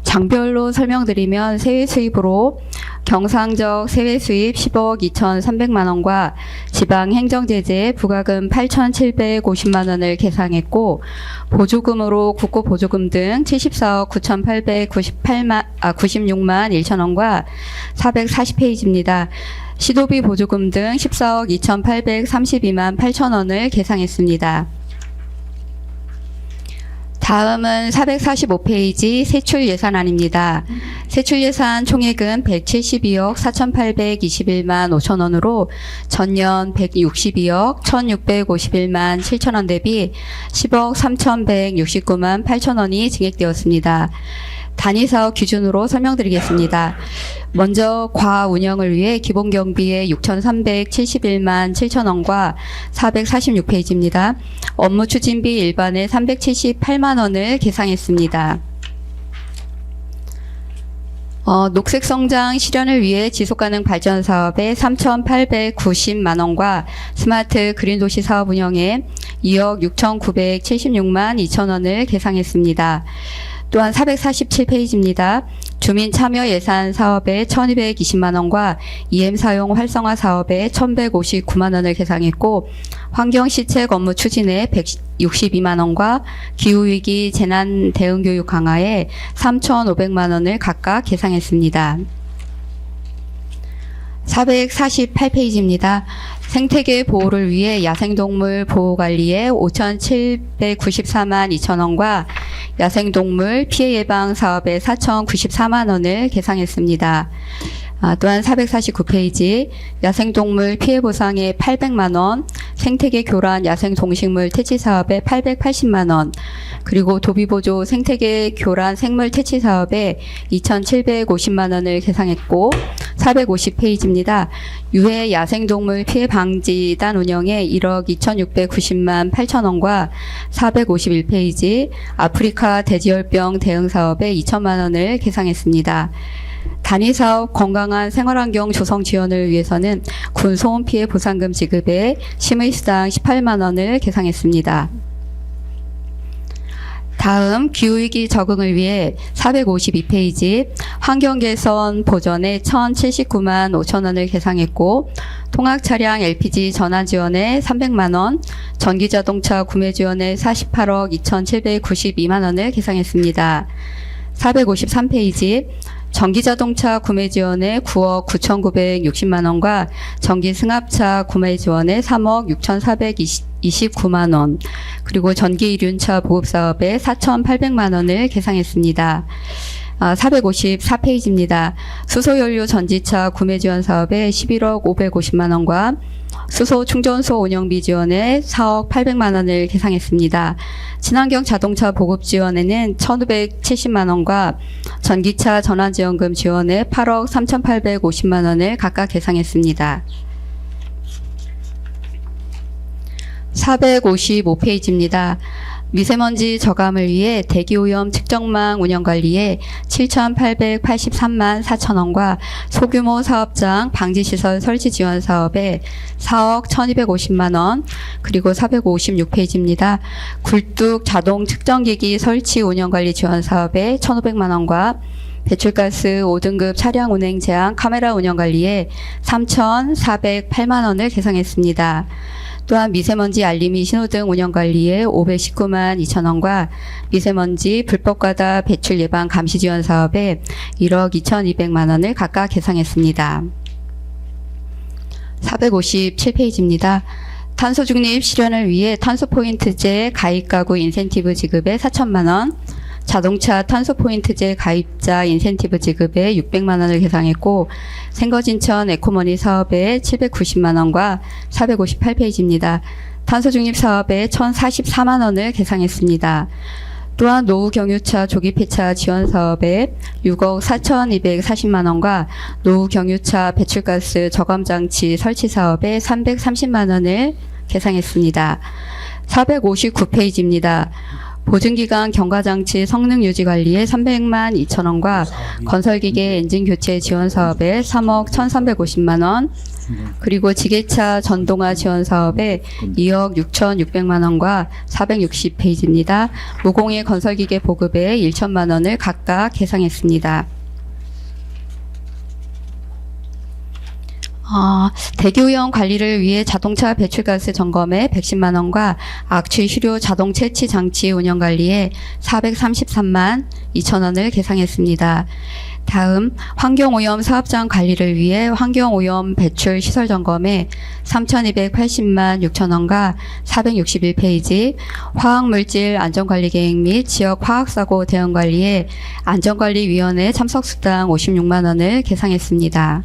장별로 설명드리면 세외 수입으로 경상적 세외 수입 10억 2,300만 원과 지방 행정제재 부과금 8,750만 원을 계상했고 보조금으로 국고 보조금 등 74억 9,896만 1천 원과 440페이지입니다. 시도비 보조금 등 14억 2,832만 8천 원을 계상했습니다. 다음은 445페이지 세출 예산안입니다. 세출 예산 총액은 172억 4,821만 5천 원으로 전년 162억 1,651만 7천 원 대비 10억 3,169만 8천 원이 증액되었습니다. 단위사업 기준으로 설명드리겠습니다. 먼저 과 운영을 위해 기본 경비에 6,371만 7천 원과 446페이지입니다. 업무 추진비 일반에 378만 원을 계상했습니다. 녹색 성장 실현을 위해 지속가능 발전 사업에 3,890만 원과 스마트 그린 도시 사업 운영에 2억 6,976만 2천 원을 계상했습니다. 또한 447페이지입니다. 주민 참여 예산 사업에 1,220만 원과 EM 사용 활성화 사업에 1,159만 원을 계상했고 환경시책 업무 추진에 162만 원과 기후위기 재난 대응 교육 강화에 3,500만 원을 각각 계상했습니다. 448페이지입니다. 생태계 보호를 위해 야생동물 보호관리에 5,794만 2천 원과 야생동물 피해 예방 사업에 4,094만 원을 계상했습니다. 또한 449페이지 야생동물 피해 보상에 800만 원, 생태계 교란 야생동식물 퇴치 사업에 880만 원, 그리고 도비보조 생태계 교란 생물 퇴치 사업에 2,750만 원을 계상했고 450페이지입니다. 유해 야생동물 피해 방지단 운영에 1억 2,690만 8천 원과 451페이지 아프리카 돼지열병 대응 사업에 2천만 원을 계상했습니다. 단위사업 건강한 생활환경 조성 지원을 위해서는 군 소음 피해 보상금 지급에 심의수당 18만 원을 계상했습니다. 다음 기후위기 적응을 위해 452페이지 환경개선 보전에 1,079만 5천 원을 계상했고 통학차량 LPG 전환 지원에 300만 원, 전기자동차 구매 지원에 48억 2,792만 원을 계상했습니다. 453페이지 전기자동차 구매 지원에 9억 9,960만 원과 전기 승합차 구매 지원에 3억 6,429만 원, 그리고 전기 이륜차 보급 사업에 4,800만 원을 계상했습니다. 454페이지입니다. 수소연료 전지차 구매 지원 사업에 11억 550만 원과 수소 충전소 운영비 지원에 4억 800만 원을 계상했습니다. 친환경 자동차 보급 지원에는 1,570만 원과 전기차 전환지원금 지원에 8억 3,850만 원을 각각 계상했습니다. 455페이지입니다. 미세먼지 저감을 위해 대기오염 측정망 운영관리에 7,883만 4천 원과 소규모 사업장 방지시설 설치 지원 사업에 4억 1,250만 원, 그리고 456페이지입니다. 굴뚝 자동 측정기기 설치 운영관리 지원 사업에 1,500만 원과 배출가스 5등급 차량 운행 제한 카메라 운영관리에 3,408만 원을 계상했습니다. 또한 미세먼지 알림이 신호등 운영관리에 519만 2천 원과 미세먼지 불법과다 배출 예방 감시 지원 사업에 1억 2,200만 원을 각각 계상했습니다. 457페이지입니다. 탄소 중립 실현을 위해 탄소 포인트제 가입 가구 인센티브 지급에 4천만 원, 자동차 탄소 포인트제 가입자 인센티브 지급에 600만 원을 계상했고 생거진천 에코머니 사업에 790만 원과 458페이지입니다. 탄소 중립 사업에 1,044만 원을 계상했습니다. 또한 노후 경유차 조기 폐차 지원 사업에 6억 4,240만 원과 노후 경유차 배출가스 저감 장치 설치 사업에 330만 원을 계상했습니다. 459페이지입니다. 보증기간 경과장치 성능 유지 관리에 300만 2천 원과 건설기계 엔진 교체 지원 사업에 3억 1,350만 원, 그리고 지게차 전동화 지원 사업에 2억 6,600만 원과 460페이지입니다. 무공해 건설기계 보급에 1천만 원을 각각 계상했습니다. 대기오염 관리를 위해 자동차 배출가스 점검에 110만 원과 악취 휴료 자동 채취 장치 운영 관리에 433만 2천 원을 계상했습니다. 다음 환경오염 사업장 관리를 위해 환경오염 배출 시설 점검에 3,280만 6천 원과 461페이지 화학물질 안전관리 계획 및 지역 화학사고 대응 관리에 안전관리위원회 참석수당 56만 원을 계상했습니다.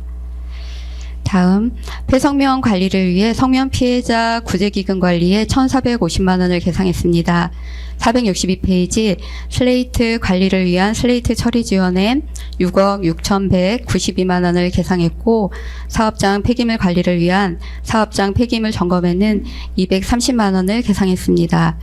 다음 폐성면 관리를 위해 성면 피해자 구제기금 관리에 1,450만 원을 계상했습니다. 462페이지 슬레이트 관리를 위한 슬레이트 처리 지원에 6억 6,192만 원을 계상했고 사업장 폐기물 관리를 위한 사업장 폐기물 점검에는 230만 원을 계상했습니다.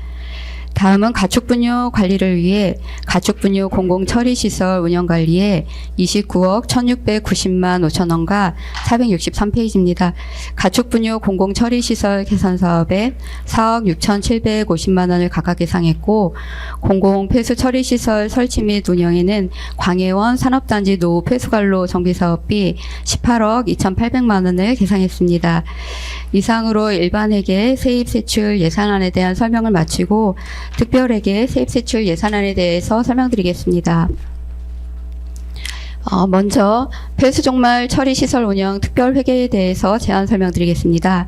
다음은 가축분뇨 관리를 위해 가축분뇨 공공처리시설 운영관리에 29억 1,690만 5천 원과 463페이지입니다. 가축분뇨 공공처리시설 개선사업에 4억 6,750만 원을 각각 계상했고 공공폐수처리시설 설치 및 운영에는 광해원 산업단지 노후 폐수관로 정비사업비 18억 2,800만 원을 계상했습니다. 이상으로 일반회계 세입세출 예산안에 대한 설명을 마치고 특별회계 세입세출 예산안에 대해서 설명드리겠습니다. 먼저 폐수종말 처리시설 운영 특별회계에 대해서 제안 설명드리겠습니다.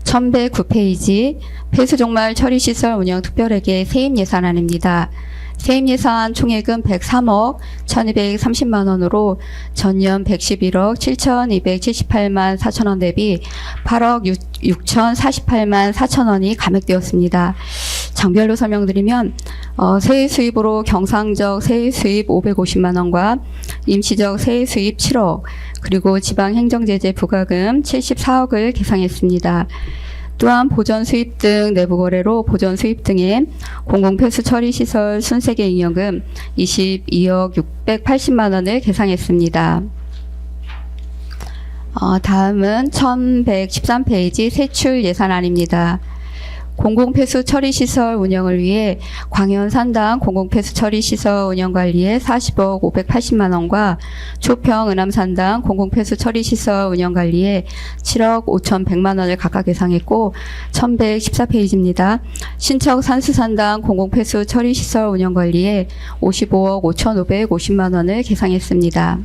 1109페이지 폐수종말 처리시설 운영 특별회계 세입예산안입니다. 세입예산 총액은 103억 1,230만 원으로 전년 111억 7,278만 4천 원 대비 8억 6,048만 4천 원이 감액되었습니다. 장별로 설명드리면 세입 수입으로 경상적 세입 수입 550만 원과 임시적 세입 수입 7억 그리고 지방행정제재 부과금 74억을 계상했습니다. 또한 보전 수입 등 내부 거래로 보전 수입 등의 공공폐수 처리 시설 순세계 잉여금 22억 680만 원을 계상했습니다. 다음은 1113페이지 세출 예산안입니다. 공공폐수 처리시설 운영을 위해 광현산당 공공폐수처리시설 운영관리에 40억 580만 원과 초평 은암산당 공공폐수 처리시설 운영관리에 7억 5,100만 원을 각각 계상했고 1114페이지입니다. 신척 산수산당 공공폐수 처리시설 운영관리에 55억 5,550만 원을 계상했습니다.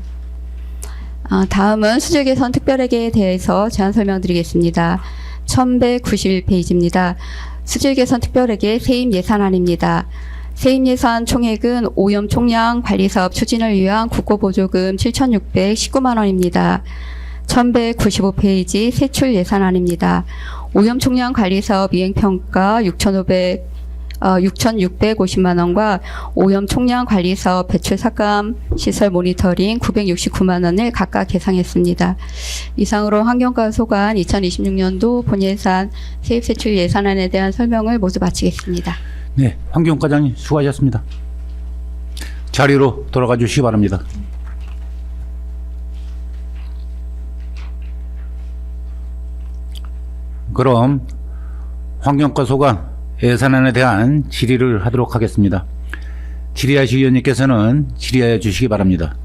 다음은 수질개선 특별회계에 대해서 제안 설명드리겠습니다. 1191페이지입니다. 수질개선 특별회계 세입예산안입니다. 세입예산 총액은 오염 총량 관리사업 추진을 위한 국고보조금 7,619만 원입니다. 1195페이지 세출예산안입니다. 오염 총량 관리사업 이행평가 6,650만 원과 오염 총량 관리사업 배출 삭감 시설 모니터링 969만 원을 각각 계상했습니다. 이상으로 환경과 소관 2026년도 본예산 세입세출 예산안에 대한 설명을 모두 마치겠습니다. 네, 환경과장님 수고하셨습니다. 자리로 돌아가 주시기 바랍니다. 그럼 환경과 소관 예산안에 대한 질의를 하도록 하겠습니다. 질의하실 위원님께서는 질의하여 주시기 바랍니다.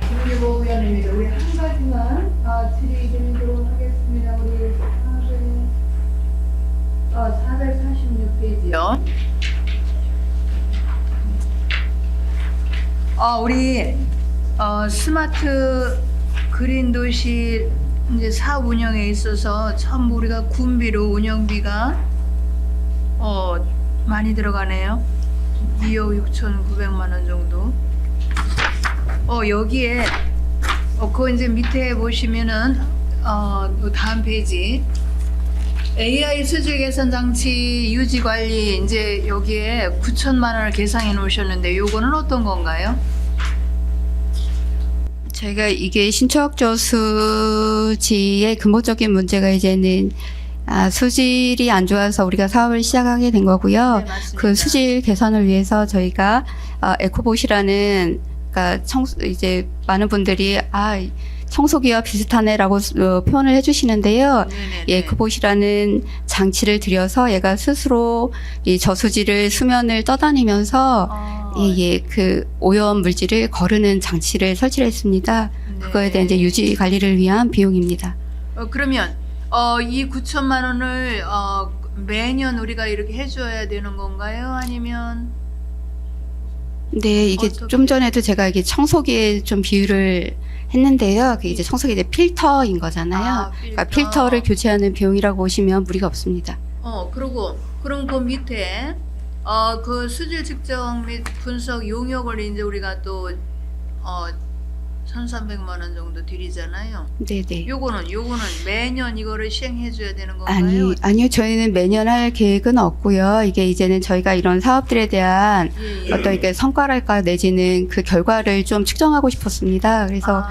김규보 의원입니다. 우리 한 가지만 질의드리도록 하겠습니다. 우리 446페이지요. 우리 스마트 그린 도시 이제 사업 운영에 있어서 전부 우리가 군비로 운영비가 많이 들어가네요. 2억 6,900만 원 정도. 여기에 그 이제 밑에 보시면은 다음 페이지 AI 수질 개선 장치 유지 관리 이제 여기에 9천만 원을 계상해 놓으셨는데 요거는 어떤 건가요? 저희가 이게 신축 저수지의 근본적인 문제가 이제는 수질이 안 좋아서 우리가 사업을 시작하게 된 거고요. 네, 맞습니다. 그 수질 개선을 위해서 저희가 에코봇이라는, 그러니까 이제 많은 분들이 청소기와 비슷하네라고 표현을 해주시는데요. 네네네. 예, 에코봇이라는 장치를 들여서 얘가 스스로 이 저수지를 수면을 떠다니면서 그 오염 물질을 거르는 장치를 설치를 했습니다. 그거에 대한 이제 유지 관리를 위한 비용입니다. 그러면 이 9천만 원을 매년 우리가 이렇게 해줘야 되는 건가요? 아니면 네, 이게 어떻게- 좀 전에도 제가 이게 청소기에 좀 비유를 했는데요. 그 이제 청소기 이제 필터인 거잖아요. 그러니까 필터를 교체하는 비용이라고 보시면 무리가 없습니다. 그럼 그 밑에 그 수질 측정 및 분석 용역을 이제 우리가 또 1,300만 원 정도 드리잖아요. 네네. 요거는 매년 이거를 시행해 줘야 되는 건가요? 아니요. 저희는 매년 할 계획은 없고요. 이게 이제는 저희가 이런 사업들에 대한 예. 어떤 이게 성과랄까 내지는 그 결과를 좀 측정하고 싶었습니다. 그래서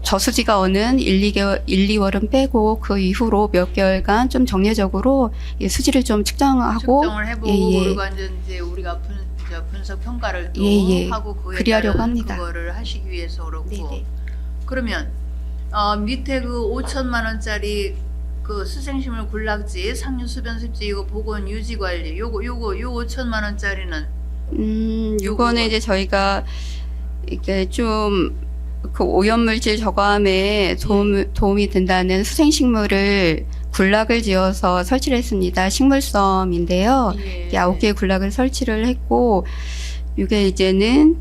저수지가 오는 1, 2월은 빼고 그 이후로 몇 개월간 좀 정례적으로 수질을 좀 측정하고 측정을 해보고 그리고 이제 우리가 분석 평가를 또 하고 그에 그리하려고 따른 합니다. 그거를 하시기 위해서 그렇고 네네. 그러면 밑에 그 5천만 원짜리 그 수생식물 군락지, 상류 수변 습지 이거 보건 유지 관리 요거 5천만 원짜리는 요거는 이제 저희가 이게 좀 그 오염물질 저감에 도움이 된다는 수생식물을 군락을 지어서 설치를 했습니다. 식물섬인데요. 예. 9개의 군락을 설치를 했고, 이게 이제는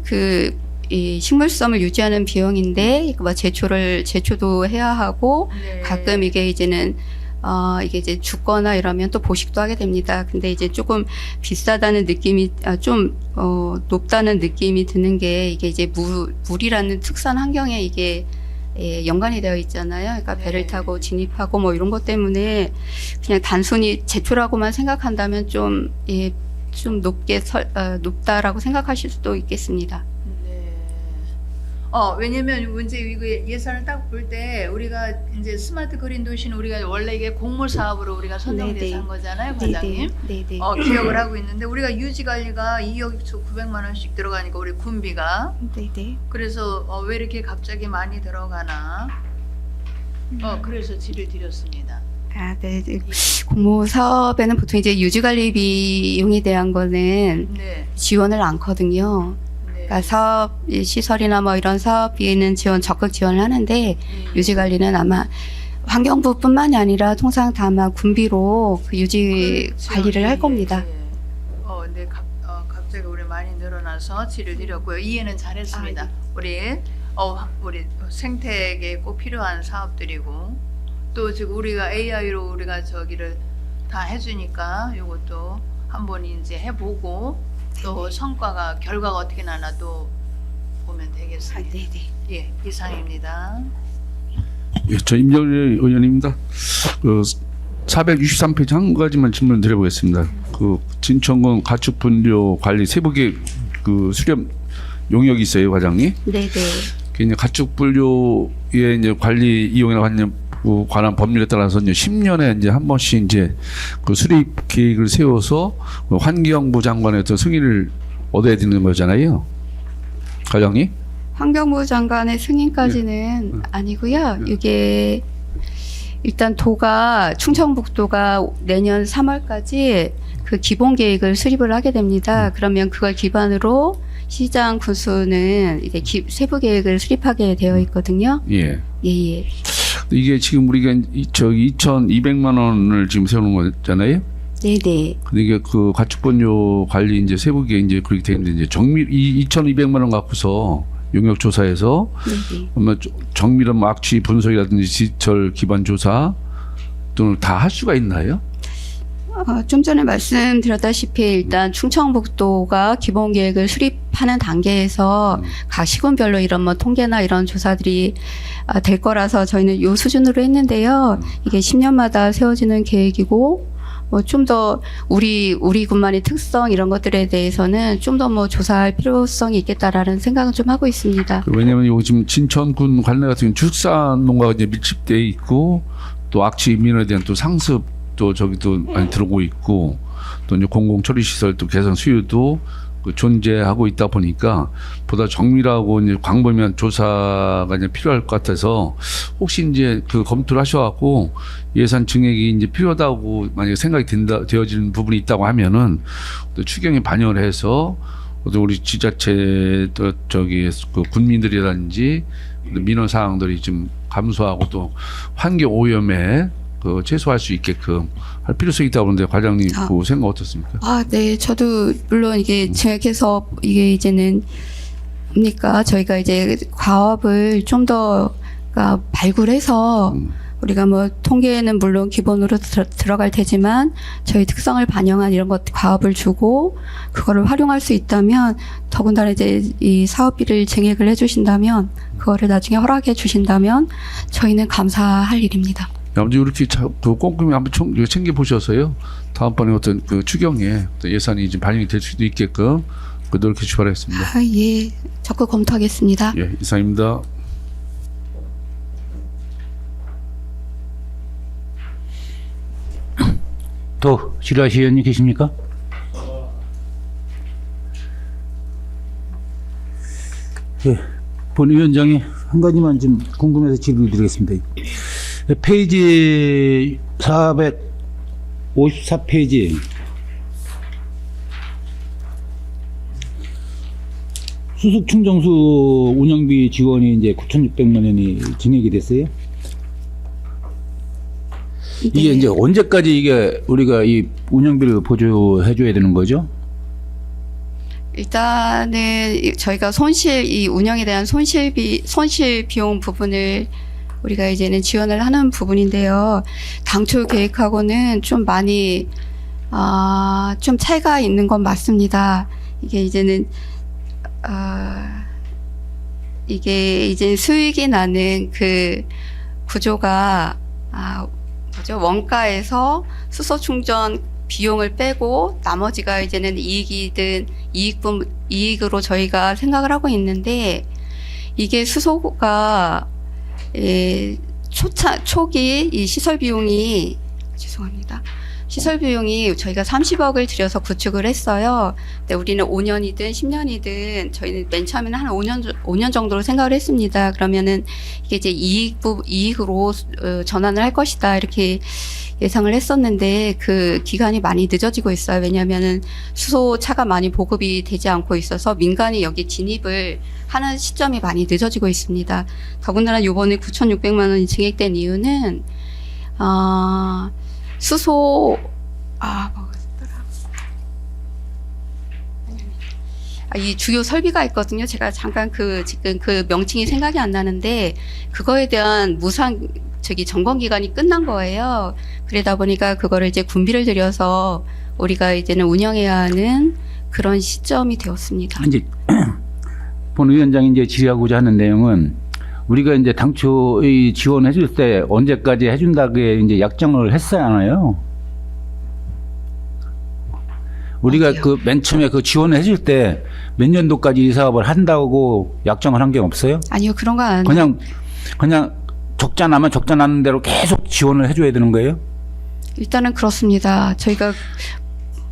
이 식물섬을 유지하는 비용인데, 뭐 제초도 해야 하고, 네. 가끔 이게 이제는 이게 이제 죽거나 이러면 또 보식도 하게 됩니다. 근데 이제 조금 비싸다는 느낌이 높다는 느낌이 드는 게 이게 이제 물이라는 특수한 환경에 이게 연관이 되어 있잖아요. 그러니까 배를 네. 타고 진입하고 뭐 이런 것 때문에 그냥 단순히 제초라고만 생각한다면 좀 높다라고 생각하실 수도 있겠습니다. 네. 왜냐면 문제 이거 예산을 딱 볼 때 우리가 이제 스마트 그린 도시는 우리가 원래 이게 공모 사업으로 우리가 선정돼서 네네. 한 거잖아요, 과장님. 네네. 기억을 하고 있는데 우리가 유지 관리가 2억 900만 원씩 들어가니까 우리 군비가 네네. 그래서 왜 이렇게 갑자기 많이 들어가나? 그래서 질을 드렸습니다. 네. 공모 사업에는 보통 이제 유지 관리 비용에 대한 거는 네. 지원을 않거든요. 네. 그러니까 사업 시설이나 뭐 이런 사업비에는 적극 지원을 하는데 유지 관리는 아마 환경부뿐만이 아니라 통상 다 아마 군비로 그 유지 관리를 할 겁니다. 네. 갑자기 우리 많이 늘어나서 질을 드렸고요. 이해는 잘했습니다. 우리 생태계에 꼭 필요한 사업들이고 또 지금 우리가 AI로 우리가 저기를 다 해주니까 이것도 한번 이제 해보고 또 결과가 어떻게 나나 또 보면 되겠습니다. 네네. 예, 이상입니다. 예, 저 임정일 의원입니다. 463페이지 한 가지만 질문 드려보겠습니다. 진천군 가축분뇨 관리 세부계 수렴 용역이 있어요, 과장님. 네네. 이제 가축분뇨의 이제 관리 이용이나 관한 법률에 따라서 이제 10년에 이제 한 번씩 이제 수립 계획을 세워서 환경부 장관의 승인을 얻어야 되는 거잖아요, 과장님. 환경부 장관의 승인까지는 아니고요. 이게 일단 충청북도가 내년 3월까지 그 기본 계획을 수립을 하게 됩니다. 그러면 그걸 기반으로 시장 군수는 이제 세부 계획을 수립하게 되어 있거든요. 예. 예. 이게 지금 우리가 2,200만 원을 지금 세우는 거잖아요. 네네. 근데 이게 가축분뇨 관리 이제 세부계 이제 그렇게 되는데 이제 2,200만 원 갖고서 용역 조사에서 네네. 정밀한 악취 분석이라든지 지철 기반 조사 등을 다 할 수가 있나요? 좀 전에 말씀드렸다시피 일단 충청북도가 기본 계획을 수립하는 단계에서 각 시군별로 이런 통계나 이런 조사들이 될 거라서 저희는 요 수준으로 했는데요. 이게 10년마다 세워지는 계획이고 뭐 좀 더 우리 군만의 특성 이런 것들에 대해서는 좀 더 뭐 조사할 필요성이 있겠다라는 생각은 좀 하고 있습니다. 왜냐하면 요즘 진천군 관내 같은 경우는 축산 농가가 이제 밀집돼 있고 또 악취 민원에 대한 또 상습도 저기도 많이 들어오고 있고 또 이제 공공 처리 시설도 개선 수요도 그 존재하고 있다 보니까 보다 정밀하고 이제 광범위한 조사가 이제 필요할 것 같아서 혹시 이제 그 검토를 하셔갖고 예산 증액이 이제 필요하다고 만약에 생각이 되어지는 부분이 있다고 하면은 또 추경에 반영을 해서 또 우리 지자체 또 저기 그 군민들이라든지 민원 사항들이 좀 감소하고 또 환경 오염에 그 최소화할 수 있게끔 할 필요성이 있다고 보는데 과장님 그 생각 어떻습니까? 네, 저도 물론 이게 증액해서 이게 이제는 뭡니까 저희가 이제 과업을 좀 더 그러니까 발굴해서 우리가 뭐 통계에는 물론 기본으로 들어갈 테지만 저희 특성을 반영한 이런 것 과업을 주고 그거를 활용할 수 있다면 더군다나 이제 이 사업비를 증액을 해주신다면 그거를 나중에 허락해 주신다면 저희는 감사할 일입니다. 아무튼 이렇게 그 꼼꼼히 한번 챙겨 보셔서요. 다음번에 어떤 그 추경에 어떤 예산이 좀 반영이 될 수도 있게끔 그 노력해 주시기 바라겠습니다. 예, 적극 검토하겠습니다. 예, 이상입니다. 또 지라시 의원님 계십니까? 예, 본 위원장이 한 가지만 좀 궁금해서 질문을 드리겠습니다. 페이지 454페이지 수속 충정수 운영비 지원이 이제 9,600만 원이 증액이 됐어요. 이게 이제 언제까지 이게 우리가 이 운영비를 보조해 줘야 되는 거죠? 일단은 저희가 이 운영에 대한 손실 비용 부분을 우리가 이제는 지원을 하는 부분인데요. 당초 계획하고는 좀 많이 좀 차이가 있는 건 맞습니다. 이게 이제는 이게 이제 수익이 나는 그 구조가 원가에서 수소 충전 비용을 빼고 나머지가 이제는 이익으로 저희가 생각을 하고 있는데 이게 수소가 초기 이 시설 비용이 저희가 30억을 들여서 구축을 했어요. 근데 우리는 5년이든 10년이든 저희는 맨 처음에는 한 5년 정도로 생각을 했습니다. 그러면은 이게 이제 이익으로 전환을 할 것이다 이렇게 예상을 했었는데 그 기간이 많이 늦어지고 있어요. 왜냐하면은 수소차가 많이 보급이 되지 않고 있어서 민간이 여기 진입을 하는 시점이 많이 늦어지고 있습니다. 더군다나 이번에 9,600만 원이 증액된 이유는 이 주요 설비가 있거든요. 제가 잠깐 지금 그 명칭이 생각이 안 나는데 그거에 대한 점검 기간이 끝난 거예요. 그러다 보니까 그거를 이제 군비를 들여서 우리가 이제는 운영해야 하는 그런 시점이 되었습니다. 이제 본 위원장이 이제 질의하고자 하는 내용은 우리가 이제 당초 이 지원해줄 때 언제까지 해준다고 이제 약정을 했어야 우리가 그 맨 처음에 그 지원을 해줄 때 몇 년도까지 이 사업을 한다고 약정을 한 게 없어요? 아니요, 그런 거 안. 그냥 적자 나면 적자 나는 대로 계속 지원을 해줘야 되는 거예요? 일단은 그렇습니다. 저희가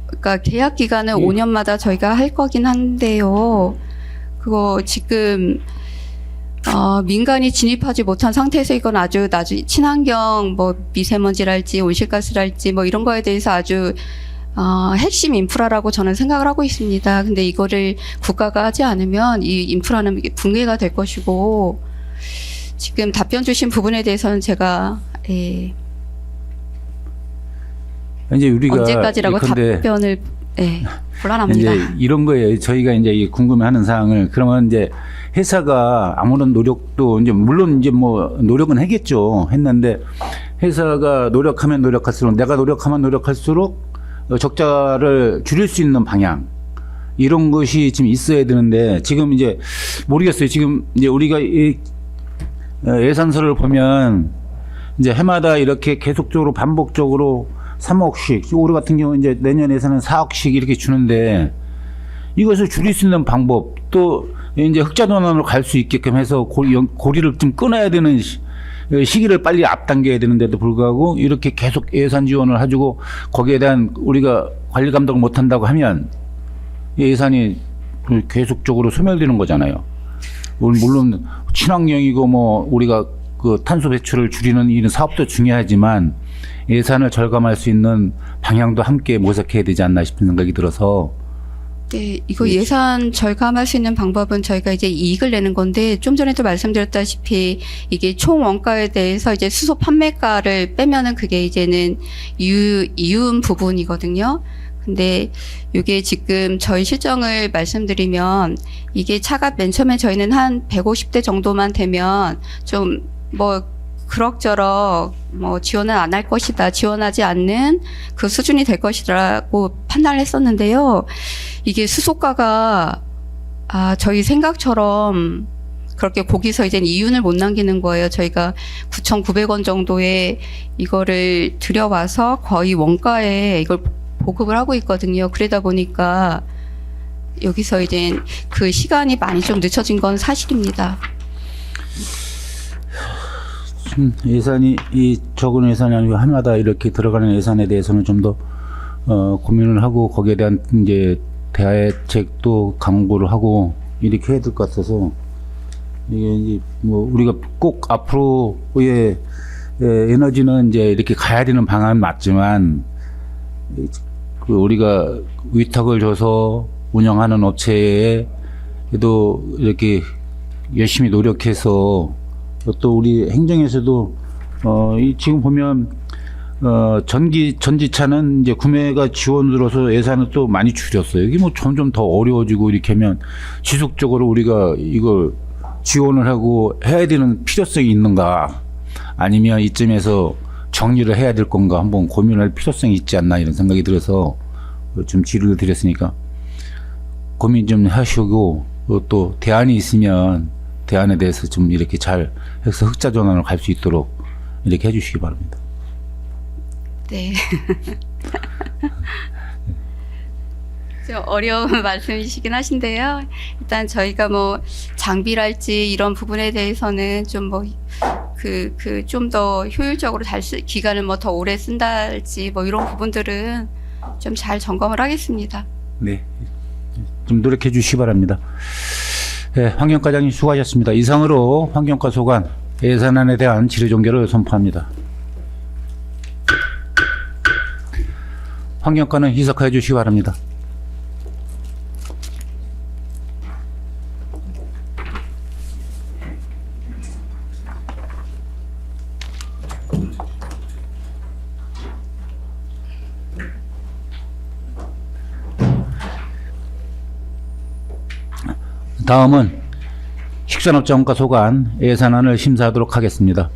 그러니까 계약 기간은 5년마다 저희가 할 거긴 한데요. 그거 지금 민간이 진입하지 못한 상태에서 이건 아주 친환경 뭐 미세먼지랄지 온실가스랄지 뭐 이런 거에 대해서 아주 핵심 인프라라고 저는 생각을 하고 있습니다. 근데 이거를 국가가 하지 않으면 이 인프라는 붕괴가 될 것이고 지금 답변 주신 부분에 대해서는 제가 이제 우리가 언제까지라고 답변을 곤란합니다. 이제 이런 거예요. 저희가 이제 궁금해하는 사항을 그러면 이제 회사가 아무런 노력도 이제 물론 이제 뭐 노력은 했는데 회사가 노력하면 노력할수록 내가 노력하면 노력할수록 적자를 줄일 수 있는 방향 이런 것이 지금 있어야 되는데 지금 이제 모르겠어요. 지금 이제 우리가 이 예산서를 보면 이제 해마다 이렇게 계속적으로 반복적으로 3억씩, 올해 같은 경우 이제 내년에서는 4억씩 이렇게 주는데 이것을 줄일 수 있는 방법, 또 이제 흑자 전환으로 갈 수 있게끔 해서 고리를 좀 끊어야 되는 시기를 빨리 앞당겨야 되는데도 불구하고 이렇게 계속 예산 지원을 해주고 거기에 대한 우리가 관리 감독을 못한다고 하면 예산이 계속적으로 소멸되는 거잖아요. 물론 친환경이고 뭐 우리가 그 탄소 배출을 줄이는 이런 사업도 중요하지만 예산을 절감할 수 있는 방향도 함께 모색해야 되지 않나 싶은 생각이 들어서. 네, 이거 예산 절감할 수 있는 방법은 저희가 이제 이익을 내는 건데, 좀 전에도 말씀드렸다시피 이게 총 원가에 대해서 이제 수소 판매가를 빼면은 그게 이제는 이윤 부분이거든요. 근데 이게 지금 저희 실정을 말씀드리면, 이게 차가 맨 처음에 저희는 한 150대 정도만 되면 좀 뭐 그럭저럭 뭐 지원은 안 할 것이다, 지원하지 않는 그 수준이 될 것이라고 판단을 했었는데요. 이게 수소가가 저희 생각처럼 그렇게 거기서 이제 이윤을 못 남기는 거예요. 저희가 9,900원 정도에 이거를 들여와서 거의 원가에 이걸 보급을 하고 있거든요. 그러다 보니까 여기서 이제 그 시간이 많이 좀 늦춰진 건 사실입니다. 예산이 이 적은 예산이 아니고 하나다 이렇게 들어가는 예산에 대해서는 좀 더 고민을 하고 거기에 대한 이제 대책도 강구를 하고 이렇게 해야 될 것 같아서, 이게 이제 뭐 우리가 꼭 앞으로의 에너지는 이제 이렇게 가야 되는 방안은 맞지만, 그 우리가 위탁을 줘서 운영하는 업체에도 이렇게 열심히 노력해서, 또 우리 행정에서도 지금 보면 전기차는 이제 구매가 지원으로서 예산을 또 많이 줄였어요. 이게 뭐 점점 더 어려워지고 이렇게 하면 지속적으로 우리가 이걸 지원을 하고 해야 되는 필요성이 있는가, 아니면 이쯤에서 정리를 해야 될 건가 한번 고민할 필요성이 있지 않나 이런 생각이 들어서 좀 질의를 드렸으니까 고민 좀 하시고, 또 대안이 있으면 대안에 대해서 좀 이렇게 잘 해서 흑자 전환을 갈 수 있도록 이렇게 해주시기 바랍니다. 네. 좀 어려운 말씀이시긴 하신데요. 일단 저희가 뭐 장비랄지 이런 부분에 대해서는 좀 뭐 좀 더 효율적으로 기간을 뭐 더 오래 쓴다할지 뭐 이런 부분들은 좀 잘 점검을 하겠습니다. 네, 좀 노력해 주시기 바랍니다. 네, 환경과장님 수고하셨습니다. 이상으로 환경과 소관 예산안에 대한 질의 종결을 선포합니다. 환경과는 희석하여 주시기 바랍니다. 다음은 식산업자원과 소관 예산안을 심사하도록 하겠습니다.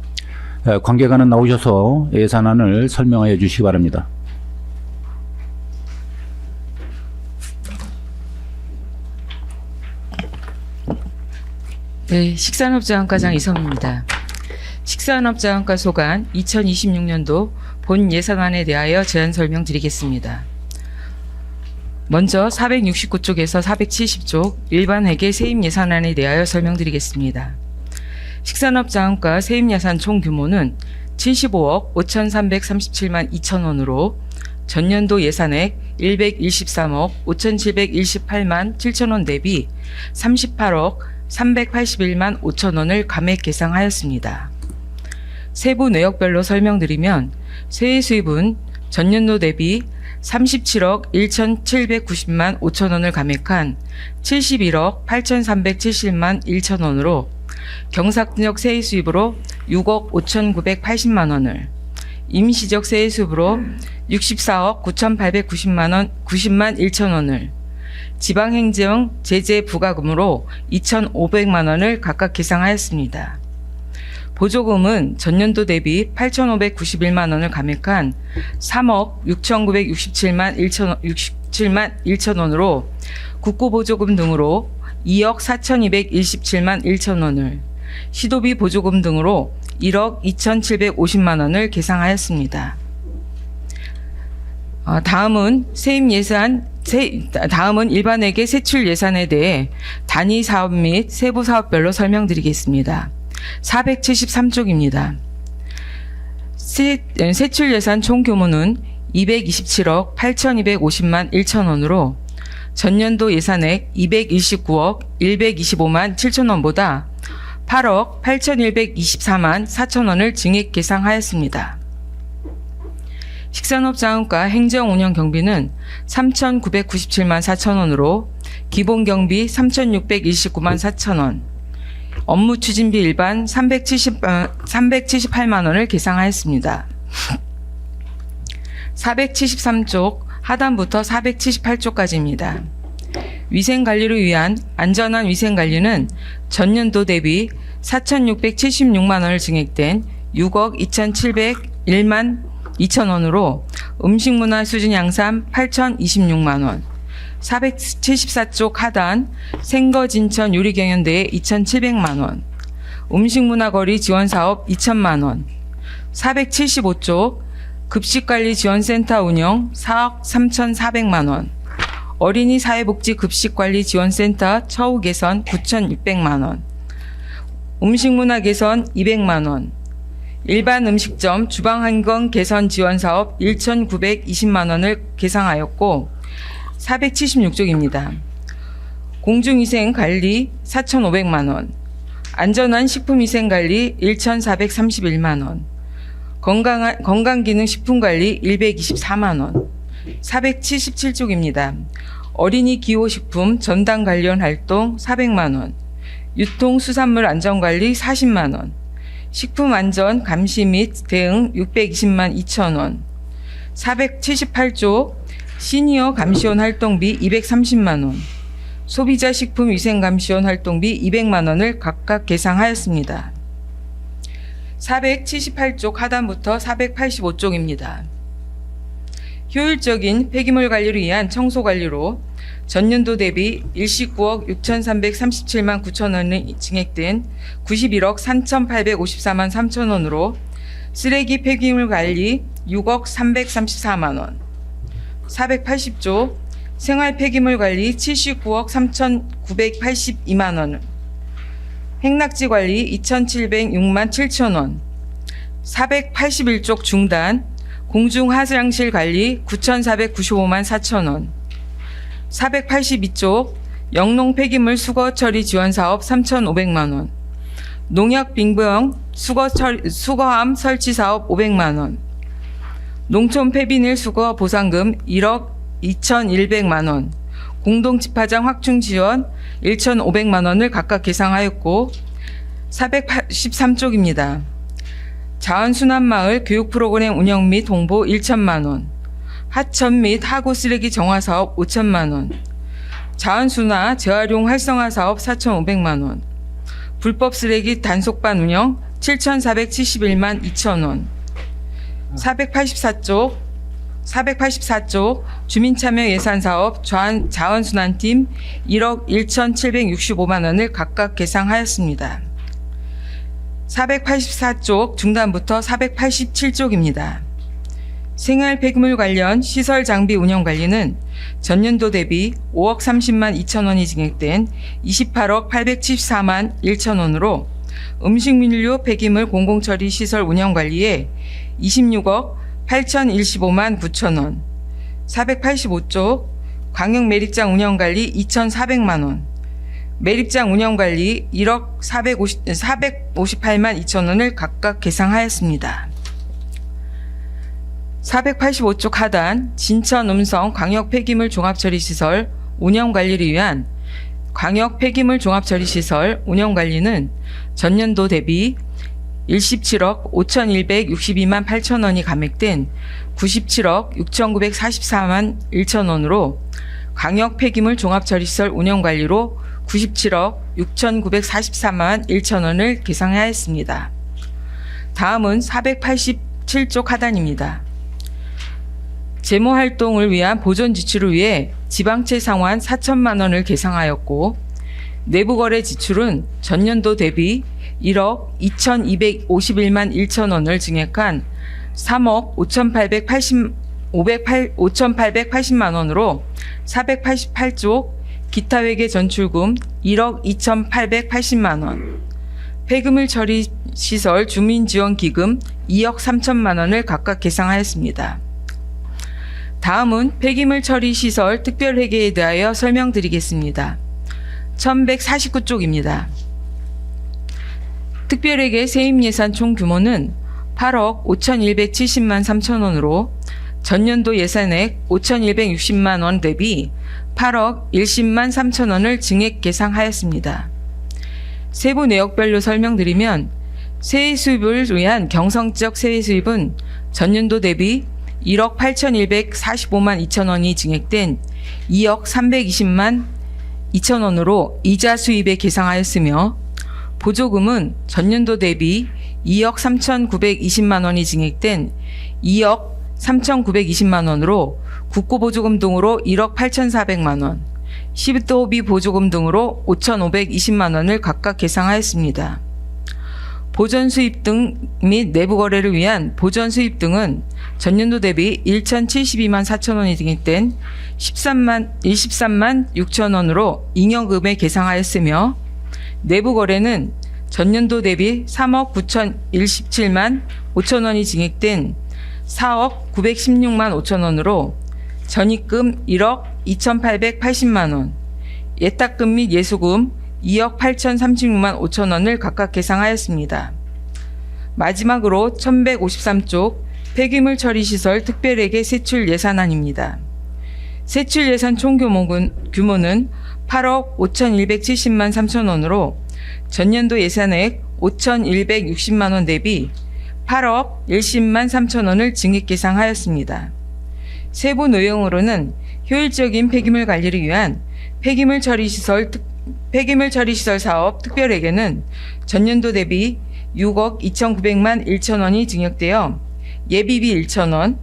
관계관은 나오셔서 예산안을 설명하여 주시기 바랍니다. 네, 식산업자원과장 이성입니다. 식산업자원과 소관 2026년도 본 예산안에 대하여 제안 설명드리겠습니다. 먼저 469쪽에서 470쪽 일반 회계 세입 예산안에 대하여 설명드리겠습니다. 식산업자원과 세입 예산 총 규모는 75억 5,337만 2천 원으로 전년도 예산액 123억 5,728만 7천 원 대비 38억 381만 5천 원을 감액 계상하였습니다. 세부 내역별로 설명드리면 세액 수입은 전년도 대비 37억 1,790만 5천 원을 감액한 71억 8,370만 1천 원으로 경사적 세액 수입으로 6억 5,980만 원을, 임시적 세액 수입으로 64억 9,890만 1천 원을, 지방행정 제재 부과금으로 2,500만 원을 각각 계상하였습니다. 보조금은 전년도 대비 8,591만 원을 감액한 3억 6,967만 1천 원으로 국고보조금 등으로 2억 4,227만 1천 원을, 시도비 보조금 등으로 1억 2,750만 원을 계상하였습니다. 다음은 일반회계 세출 예산에 대해 단위 사업 및 세부 사업별로 설명드리겠습니다. 473쪽입니다. 세출 예산 총 규모는 227억 8,250만 1천 원으로 전년도 예산액 229억 125만 7천 원보다 8억 8,124만 4천 원을 증액 계상하였습니다. 식산업 자원과 행정 운영 경비는 3,997만 4천 원으로 기본 경비 3,629만 4천 원, 업무 추진비 일반 378만 원을 계상하였습니다. 473쪽 하단부터 478쪽까지입니다. 위생관리를 위한 안전한 위생관리는 전년도 대비 4,676만 원을 증액된 6억 2,701만 2천 원으로 음식문화 수준 양산 8,026만 원, 474쪽 하단 생거진천 유리경연대회 2,700만 원, 음식문화거리 지원사업 2천만 원, 475쪽 급식관리 지원센터 운영 4억 3,400만 원, 어린이 사회복지 급식관리 지원센터 처우 개선 9,600만 원, 음식문화 개선 200만 원, 일반 음식점 주방환경 개선 지원 사업 1,920만 원을 계상하였고 476쪽입니다. 공중위생 관리 4,500만 원, 안전한 식품위생 관리 1,431만 원, 건강기능식품관리 124만 원, 477쪽입니다. 어린이 기호식품 전당 관련 활동 400만 원, 유통수산물 안전관리 40만 원, 식품안전 감시 및 대응 620만 2천 원, 478조 시니어 감시원 활동비 230만 원, 소비자 식품 위생 감시원 활동비 200만 원을 각각 계상하였습니다. 478쪽 하단부터 485쪽입니다. 효율적인 폐기물 관리를 위한 청소 관리로 전년도 대비 일시 9억 6,337만 9천 원이 증액된 91억 3,854만 3천 원으로 쓰레기 폐기물 관리 6억 334만 원, 480조 생활 폐기물 관리 79억 3,982만 원, 행락지 관리 2,706만 7천 원, 481쪽 중단 공중 화장실 관리 9,495만 4천 원, 482쪽 영농 폐기물 수거 처리 지원 사업 3,500만 원, 농약 빙병 수거함 설치 사업 500만 원, 농촌 폐비닐 수거 보상금 1억 2,100만 원, 공동 집화장 확충 지원 1,500만 원을 각각 계상하였고 483쪽입니다. 자원순환마을 교육 프로그램 운영 및 홍보 1천만 원, 하천 및 하구 쓰레기 정화 사업 5천만 원, 자원순화 재활용 활성화 사업 4,500만 원, 불법 쓰레기 단속반 운영 7,471만 2천 원, 484쪽 주민참여 예산 사업 자원순환팀 1억 1,765만 원을 각각 계상하였습니다. 484쪽 중단부터 487쪽입니다. 생활 폐기물 관련 시설 장비 운영 관리는 전년도 대비 5억 30만 2천 원이 증액된 28억 874만 1천 원으로 음식물류 폐기물 공공처리 시설 운영 관리에 26억 8,015만 9천 원, 485쪽 광역 매립장 운영 관리 2,400만 원, 매립장 운영 관리 1억 458만 2천 원을 각각 계상하였습니다. 485쪽 하단 진천 음성 광역 폐기물 종합처리시설 운영 관리를 위한 광역 폐기물 종합처리시설 운영 관리는 전년도 대비 17억 5,162만 8천 원이 감액된 97억 6,944만 1천 원으로 광역 폐기물 종합처리시설 운영 관리로 97억 6,944만 1천 원을 계상하였습니다. 다음은 487쪽 하단입니다. 제모 활동을 위한 보존 지출을 위해 지방채 상환 4천만 원을 계상하였고 내부거래 지출은 전년도 대비 1억 2,251만 1천 원을 증액한 3억 5,880만 원으로 488쪽 기타 회계 전출금 1억 2,880만 원, 폐기물 처리 시설 주민지원기금 2억 3천만 원을 각각 계상하였습니다. 다음은 폐기물 처리 시설 특별회계에 대하여 설명드리겠습니다. 1149쪽입니다. 특별회계 세입예산 총 규모는 8억 5,170만 3천 원으로 전년도 예산액 5,160만 원 대비 8억 10만 3천 원을 증액 계상하였습니다. 세부 내역별로 설명드리면 세액 수입을 위한 경성지역 세액 수입은 전년도 대비 1억 8,145만 2천 원이 증액된 2억 320만 2천 원으로 이자 수입에 계상하였으며 보조금은 전년도 대비 2억 3,920만 원이 증액된 2억 3,920만 원으로 국고보조금 등으로 1억 8,400만 원, 시도비 보조금 등으로 5,520만 원을 각각 계상하였습니다. 보전 수입 등 및 내부 거래를 위한 보전 수입 등은 전년도 대비 1,072만 4천 원이 증액된 13만 6천 원으로 잉여금에 계상하였으며 내부 거래는 전년도 대비 3억 9,017만 5천 원이 증액된 4억 916만 5천 원으로 전입금 1억 2,880만 원, 예탁금 및 예수금 2억 8,036만 5천 원을 각각 계상하였습니다. 마지막으로 1153쪽 폐기물 처리 시설 특별회계 세출 예산안입니다. 세출 예산 총 규모는 8억 5,170만 3천 원으로 전년도 예산액 5,160만 원 대비 8억 10만 3천 원을 증액 계상하였습니다. 세부 내용으로는 효율적인 폐기물 관리를 위한 폐기물 처리 시설 사업 특별회계는 전년도 대비 6억 2,900만 1천 원이 증액되어 예비비 1천 원,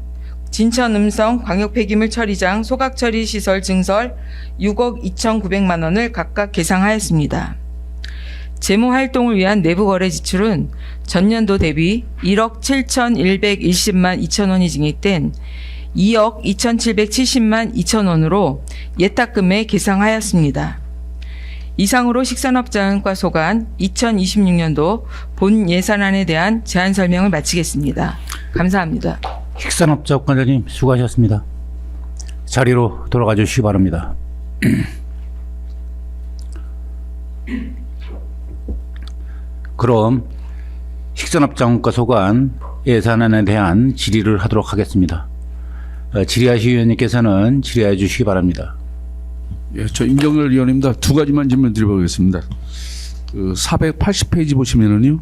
진천 음성 광역 폐기물 처리장 소각 처리 시설 증설 6억 2,900만 원을 각각 계상하였습니다. 재무 활동을 위한 내부 거래 지출은 전년도 대비 1억 7,120만 2천 원이 증액된 2억 2,770만 2천 원으로 예탁금에 계상하였습니다. 이상으로 식산업자원과소관 2026년도 본 예산안에 대한 제안 설명을 마치겠습니다. 감사합니다. 식산업자원관장님 수고하셨습니다. 자리로 돌아가 주시기 바랍니다. 그럼 식산업자원과소관 예산안에 대한 질의를 하도록 하겠습니다. 질의하실 위원님께서는 질의해 주시기 바랍니다. 예, 저 임정열 위원입니다. 두 가지만 질문 드려보겠습니다. 그 480페이지 보시면은요,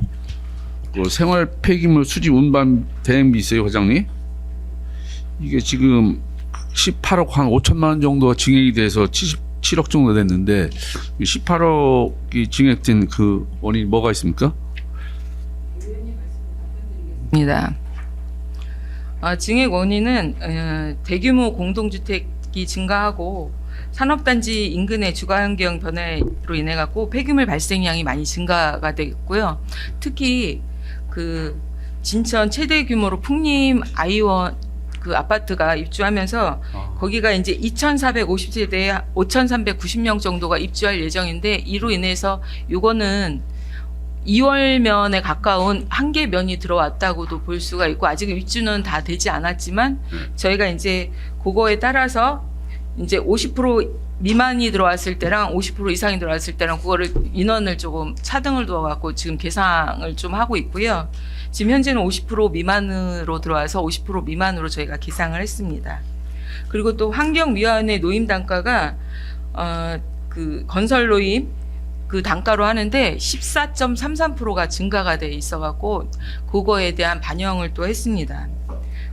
그 생활 폐기물 수집 운반 대행비 있어요, 과장님. 이게 지금 18억 한 5천만 원 정도 증액이 돼서 77억 정도 됐는데 18억이 증액된 그 원인이 뭐가 있습니까? 증액 원인은 대규모 공동주택이 증가하고 산업단지 인근의 주거환경 변화로 인해 갖고 폐기물 발생량이 많이 증가가 됐고요. 특히 그 진천 최대 규모로 풍림 아이원 그 아파트가 입주하면서 거기가 이제 2,450세대에 5,390명 정도가 입주할 예정인데 이로 인해서 요거는 2월면에 가까운 한계면이 들어왔다고도 볼 수가 있고 아직 입주는 다 되지 않았지만 저희가 이제 그거에 따라서 이제 50% 미만이 들어왔을 때랑 50% 이상이 들어왔을 때랑 그거를 인원을 조금 차등을 두어갖고 지금 계상을 좀 하고 있고요. 지금 현재는 50% 미만으로 들어와서 50% 미만으로 저희가 계상을 했습니다. 그리고 또 환경위원회 노임 단가가 그 건설 노임 그 단가로 하는데 14.33%가 증가가 돼 있어갖고 그거에 대한 반영을 또 했습니다.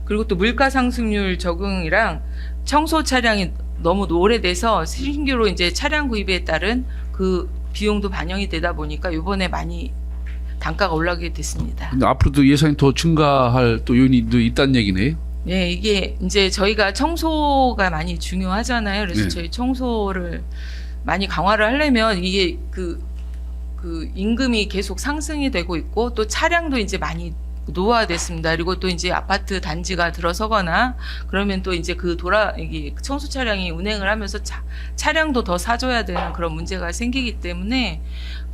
그리고 또 물가 상승률 적용이랑 청소 차량이 너무 오래돼서 신규로 이제 차량 구입에 따른 그 비용도 반영이 되다 보니까 이번에 많이 단가가 올라가게 됐습니다. 근데 앞으로도 예산이 더 증가할 또 요인도 있다는 얘기네요. 네, 이게 이제 저희가 청소가 많이 중요하잖아요. 그래서 네. 저희 청소를 많이 강화를 하려면 이게 그 임금이 계속 상승이 되고 있고 또 차량도 이제 많이 노후화됐습니다. 그리고 또 이제 아파트 단지가 들어서거나 그러면 또 이제 이게 청소 차량이 운행을 하면서 차량도 더 사줘야 되는 그런 문제가 생기기 때문에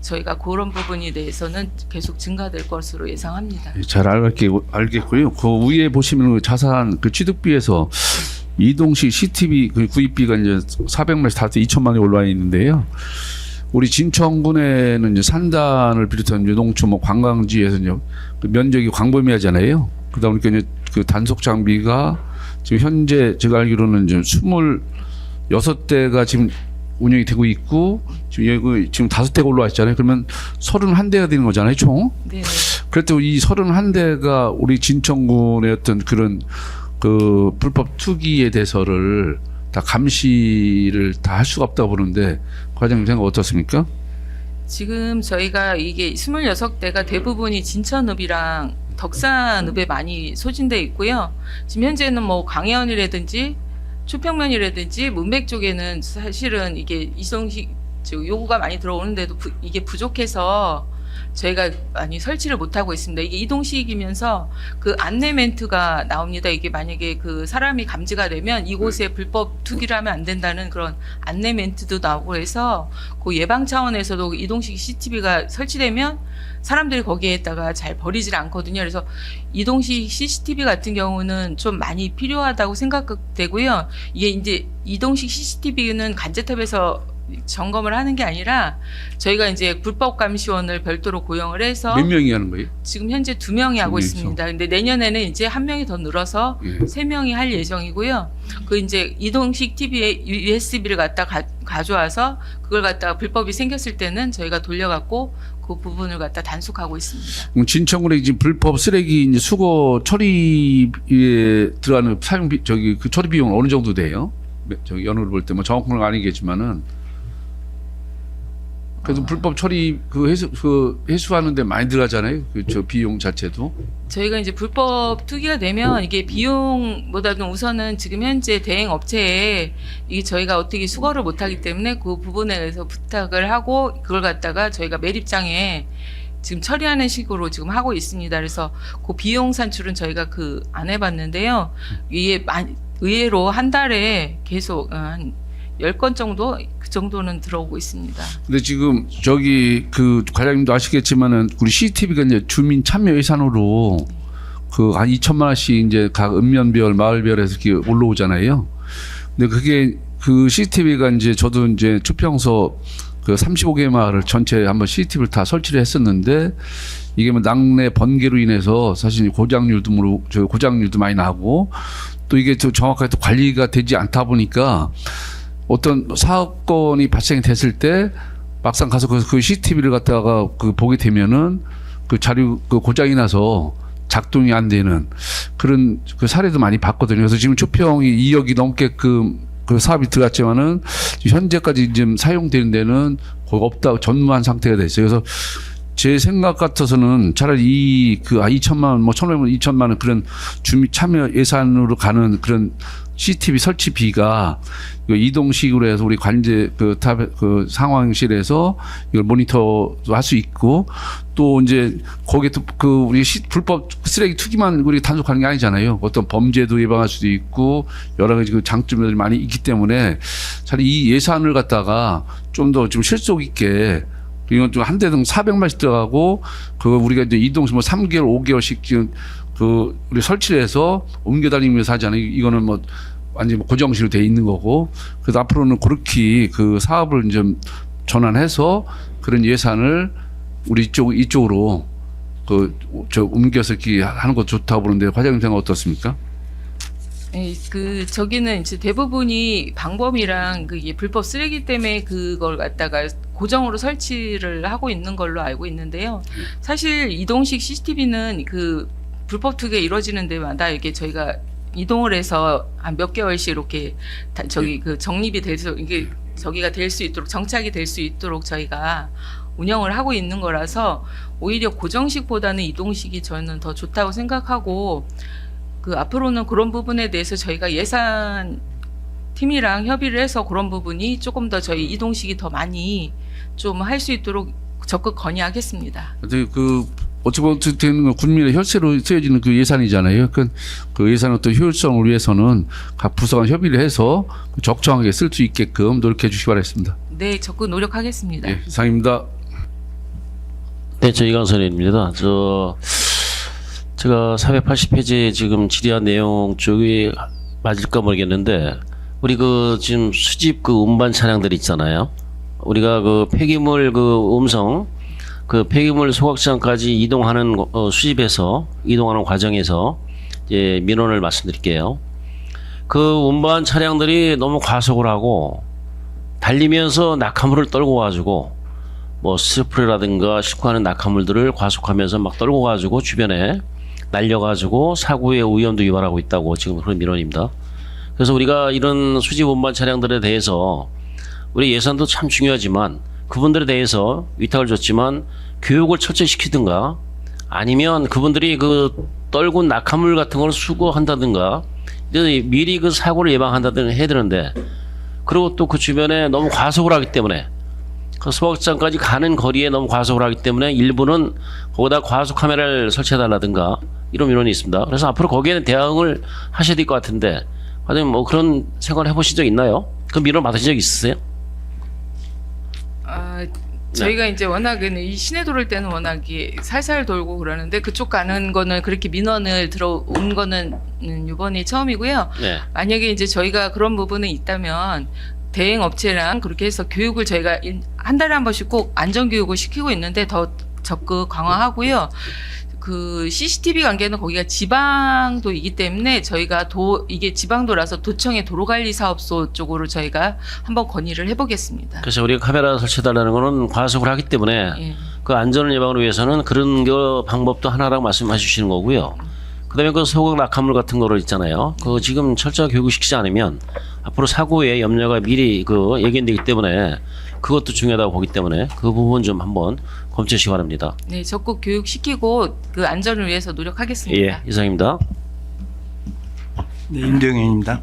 저희가 그런 부분에 대해서는 계속 증가될 것으로 예상합니다. 잘 알겠고요. 그 위에 보시면 그 자산 그 취득비에서 이동식 CCTV 그 구입비가 이제 400만씩 다 2천만 원이 올라와 있는데요. 우리 진천군에는 이제 산단을 비롯한 이제 농촌 뭐 관광지에서 이제 그 면적이 광범위하잖아요. 그러다 보니까 이제 그 단속 장비가 지금 현재 제가 알기로는 이제 26대가 지금 운영이 되고 있고 지금 5대가 올라와 있잖아요. 그러면 31대가 되는 거잖아요, 총. 네. 그랬더니 이 31대가 우리 진천군의 어떤 그런 그 불법 투기에 대해서를 다 감시를 다 할 수가 없다고 보는데 과장님 생각 어떻습니까? 지금 저희가 이게 26대가 대부분이 진천읍이랑 덕산읍에 많이 소진돼 있고요. 지금 현재는 뭐 강해원이라든지 초평면이라든지 문백 쪽에는 사실은 이게 이동식 요구가 많이 들어오는데도 이게 부족해서 저희가 많이 설치를 못하고 있습니다. 이게 이동식이면서 그 안내 멘트가 나옵니다. 이게 만약에 그 사람이 감지가 되면 이곳에 불법 투기를 하면 안 된다는 그런 안내 멘트도 나오고 해서 그 예방 차원에서도 이동식 CCTV가 설치되면 사람들이 거기에다가 잘 버리질 않거든요. 그래서 이동식 CCTV 같은 경우는 좀 많이 필요하다고 생각되고요. 이게 이제 이동식 CCTV는 간제탑에서 점검을 하는 게 아니라 저희가 이제 불법감시원을 별도로 고용을 해서 몇 명이 하는 거예요? 지금 현재 2명이 하고 2명이죠. 있습니다. 근데 내년에는 이제 1명이 더 늘어서 예. 3명이 할 예정이고요. 그 이제 이동식 TV에 USB를 갖다 가져와서 그걸 갖다가 불법이 생겼을 때는 저희가 돌려갖고 그 부분을 갖다 단속하고 있습니다. 그럼 진천군에 지금 불법 쓰레기 이제 수거 처리에 들어가는 사용비 그 처리 비용은 어느 정도 돼요? 저기 연으로 볼 때 뭐 정확한 건 아니겠지만은 그래도 불법 처리 그 해수하는데 많이 들어가잖아요. 그 저 비용 자체도. 저희가 이제 불법 투기가 되면 이게 비용보다는 우선은 지금 현재 대행 업체에 이게 저희가 어떻게 수거를 못하기 때문에 그 부분에 대해서 부탁을 하고 그걸 갖다가 저희가 매립장에 지금 처리하는 식으로 지금 하고 있습니다. 그래서 그 비용 산출은 저희가 안 해봤는데요. 이게 의외로 한 달에 계속 한 10건 정도 그 정도는 들어오고 있습니다. 근데 지금 저기 그 과장님도 아시겠지만은 우리 CCTV가 이제 주민 참여 예산으로 그 한 2천만 원씩 이제 각 읍면별 마을별에서 이렇게 올라오잖아요. 근데 그게 그 CCTV가 이제 저도 이제 추평서 그 35개 마을을 전체 한번 CCTV를 다 설치를 했었는데 이게 뭐 낙뢰 번개로 인해서 사실 고장률도 많이 나고 또 이게 또 정확하게 또 관리가 되지 않다 보니까 어떤 사건이 발생이 됐을 때 막상 가서 그 CCTV를 갖다가 보게 되면은 그 자료 그 고장이 나서 작동이 안 되는 그런 그 사례도 많이 봤거든요. 그래서 지금 초평이 2억이 넘게끔 그 사업이 들어갔지만은 현재까지 지금 사용되는 데는 거의 없다 전무한 상태가 됐어요. 그래서 제 생각 같아서는 차라리 2천만 원, 뭐 1,500만 원, 2천만 원 그런 주민 참여 예산으로 가는 그런 CCTV 설치비가 이동식으로 해서 우리 관제 그 상황실에서 이걸 모니터도 할 수 있고 또 이제 거기에 또 우리 불법 쓰레기 투기만 우리 단속하는 게 아니잖아요. 어떤 범죄도 예방할 수도 있고 여러 가지 그 장점들이 많이 있기 때문에 차라리 이 예산을 갖다가 좀 더 좀 실속 있게 이건 좀 한 대당 400만씩 들어가고 우리가 이제 이동식 뭐 3개월, 5개월씩 지금 우리 설치를 해서 옮겨 다니면서 하잖아요. 이거는 뭐 완전히 고정식으로 돼 있는 거고. 그래서 앞으로는 그렇게 그 사업을 좀 전환해서 그런 예산을 우리 이쪽으로 옮겨서 이렇게 하는 거 좋다고 보는데 과장님 생각 어떻습니까? 네, 저기는 이제 대부분이 방범이랑 이게 불법 쓰레기 때문에 그걸 갖다가 고정으로 설치를 하고 있는 걸로 알고 있는데요. 사실 이동식 CCTV는 불법 투기가 이루어지는 데마다 이게 저희가 이동을 해서 한 몇 개월씩 이렇게 정립이 돼서 이게 저기가 될 수 있도록 정착이 될 수 있도록 저희가 운영을 하고 있는 거라서 오히려 고정식보다는 이동식이 저는 더 좋다고 생각하고 앞으로는 그런 부분에 대해서 저희가 예산 팀이랑 협의를 해서 그런 부분이 조금 더 저희 이동식이 더 많이 좀 할 수 있도록 적극 건의하겠습니다. 근데 어쨌든 국민의 혈세로 쓰여지는 그 예산이잖아요. 그 예산의 어떤 효율성을 위해서는 각 부서가 협의를 해서 적정하게 쓸 수 있게끔 노력해 주시기 바라겠습니다. 네, 적극 노력하겠습니다. 예, 이상입니다. 네, 저 이강선입니다. 제가 480페이지 지금 질의한 내용 쪽이 맞을까 모르겠는데, 우리 지금 수집 운반 차량들 있잖아요. 우리가 폐기물 음성, 폐기물 소각장까지 이동하는, 수집해서 이동하는 과정에서 이제 민원을 말씀드릴게요. 운반 차량들이 너무 과속을 하고, 달리면서 낙하물을 떨고 가지고, 스프레이라든가 싣고 낙하물들을 과속하면서 막 떨고 가지고 주변에 날려가지고 사고의 위험도 유발하고 있다고 지금 그런 민원입니다. 그래서 우리가 이런 수집 운반 차량들에 대해서 우리 예산도 참 중요하지만 그분들에 대해서 위탁을 줬지만 교육을 철저히 시키든가 아니면 그분들이 떨군 낙하물 같은 걸 수거한다든가 미리 사고를 예방한다든가 해야 되는데, 그리고 또 그 주변에 너무 과속을 하기 때문에 소각장까지 가는 거리에 너무 과속을 하기 때문에 일부는 거기다 과속 카메라를 설치해달라든가 이런 민원이 있습니다. 그래서 앞으로 거기에는 대응을 하셔야 될 것 같은데, 과장님 그런 생각을 해보신 적 있나요? 그 민원 받으신 적 있으세요? 저희가 이제 워낙은 이 시내 도로일 때는 워낙 살살 돌고 그러는데 그쪽 가는 거는 그렇게 민원을 들어온 거는 이번이 처음이고요. 네. 만약에 이제 저희가 그런 부분은 있다면 대행 업체랑 그렇게 해서 교육을 저희가 한 달에 한 번씩 꼭 안전 교육을 시키고 있는데 더 적극 강화하고요. CCTV 관계는 거기가 지방도이기 때문에 저희가 이게 지방도라서 도청의 도로관리사업소 쪽으로 저희가 한번 건의를 해보겠습니다. 그래서 우리가 카메라 설치해달라는 거는 과속을 하기 때문에 예. 안전을 예방을 위해서는 그런 방법도 하나라고 말씀해 주시는 거고요. 그다음에 소각 낙하물 같은 거를 있잖아요. 지금 철저하게 교육을 시키지 않으면 앞으로 사고의 염려가 미리 예견되기 때문에 그것도 중요하다고 보기 때문에 그 부분 좀 한번 검토해 주시기 바랍니다. 네, 적극 교육시키고 안전을 위해서 노력하겠습니다. 예, 이상입니다. 네, 임동현입니다.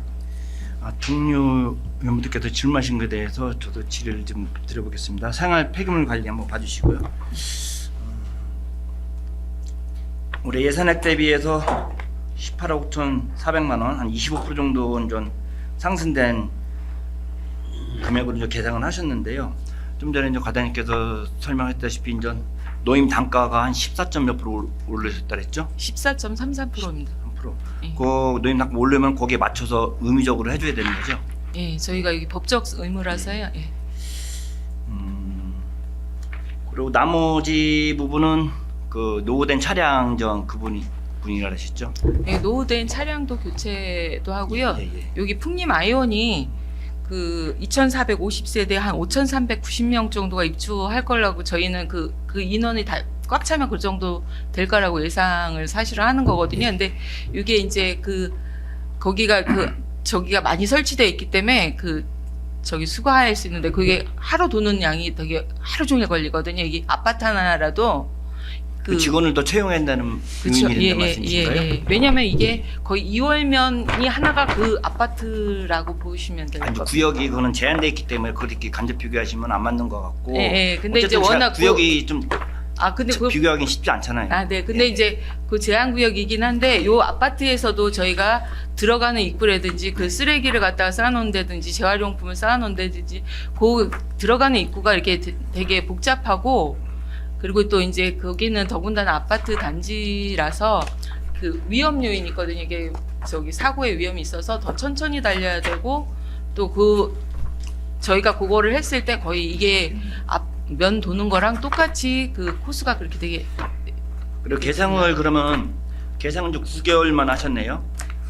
동료 의원분들께서 질문하신 것에 대해서 저도 질의를 좀 드려보겠습니다. 생활 폐기물 관리 한번 봐주시고요. 올해 예산액 대비해서 18억 5,400만 원, 한 25% 정도 좀 상승된 금액으로 이제 계산을 하셨는데요. 좀 전에 이제 과장님께서 설명했다시피 이제 노임 단가가 한 14점 몇 프로 오르셨다 그랬죠? 14.33%입니다. 3%. 예. 그 노임 단가 오르면 거기에 맞춰서 의무적으로 해줘야 되는 거죠? 예, 저희가 이게 법적 의무라서요. 예. 그리고 나머지 부분은 노후된 차량 분이라 하셨죠? 예, 노후된 차량도 교체도 하고요. 예. 여기 풍림 아이온이 2,450세대 한 5,390명 정도가 입주할 거라고 저희는 그 인원이 다 꽉 차면 그 정도 될 거라고 예상을 사실은 하는 거거든요. 근데 이게 이제 거기가 저기가 많이 설치되어 있기 때문에 수거할 수 있는데 그게 하루 도는 양이 되게 하루 종일 걸리거든요. 이게 아파트 하나라도 그 직원을 더 채용해야 한다는 의미의 말씀이신가요? 예. 왜냐하면 이게 거의 2월면이 하나가 그 아파트라고 보시면 돼요. 아니, 구역이 그거는 제한돼 있기 때문에 그렇게 간접 비교하시면 안 맞는 것 같고. 예. 근데 이제 어쨌든 워낙 구역이 좀 근데 비교하기는 쉽지 않잖아요. 네. 근데 이제 제한 구역이긴 한데 요 아파트에서도 저희가 들어가는 입구라든지 쓰레기를 갖다가 쌓아놓는다든지 재활용품을 쌓아놓는다든지 들어가는 입구가 이렇게 되게 복잡하고, 그리고 또 이제 거기는 더군다나 아파트 단지라서 위험 요인이 있거든요. 이게 사고의 위험이 있어서 더 천천히 달려야 되고, 또 저희가 그거를 했을 때 거의 이게 면 도는 거랑 똑같이 코스가 그렇게 되게. 그리고 계상을 좀 9개월만 하셨네요.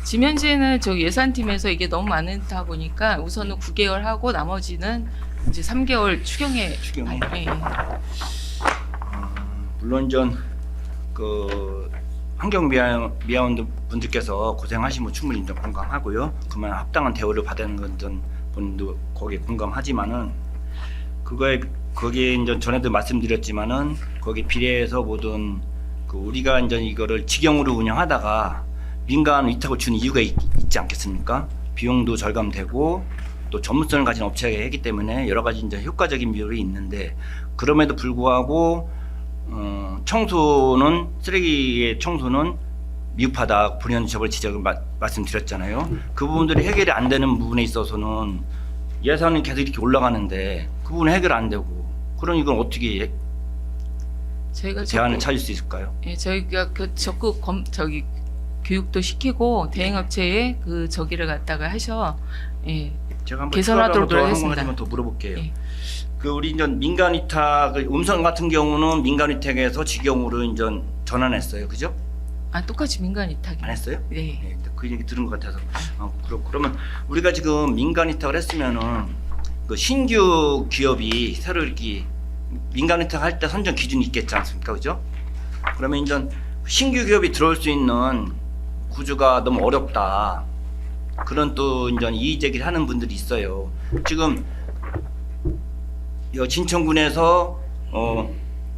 지금 현재는 저희 예산팀에서 이게 너무 많다 보니까 우선은 9개월 하고 나머지는 이제 3개월 추경에. 예. 물론 환경미화원 분들께서 고생하시면 충분히 공감하고요. 그만 합당한 대우를 받는 건 분도 거기에 공감하지만은 거기에 이제 전에도 말씀드렸지만은 거기 비례해서 모든 우리가 이제 이거를 직영으로 운영하다가 민간 위탁을 주는 이유가 있지 않겠습니까? 비용도 절감되고 또 전문성을 가진 업체가 했기 때문에 여러 가지 이제 효과적인 비율이 있는데, 그럼에도 불구하고 청소는 쓰레기의 청소는 미흡하다 본의원 저번 지적을 말씀드렸잖아요. 그 부분들이 해결이 안 되는 부분에 있어서는 예산은 계속 이렇게 올라가는데 그 부분은 해결 안 되고 그럼 이건 어떻게 저희가 대안을 찾을 수 있을까요? 예, 저희가 그 적극 교육도 시키고 대행업체에 그 저기를 갖다가 하셔 예, 제가 한번 개선하도록 한 노력하겠습니다. 가지만 더 물어볼게요. 예. 그 우리 이제 민간 위탁 음성 같은 경우는 민간 위탁에서 직영으로 이제 전환했어요, 그죠? 아 똑같이 민간 위탁이. 안 했어요? 네. 네, 그 얘기 들은 것 같아서. 그러면 우리가 지금 민간 위탁을 했으면은 그 신규 기업이 새로 이렇게 민간 위탁 할 때 선정 기준이 있겠지 않습니까, 그죠? 그러면 이제 신규 기업이 들어올 수 있는 구조가 너무 어렵다. 그런 또 이제 이의 제기를 하는 분들이 있어요. 지금 이 진천군에서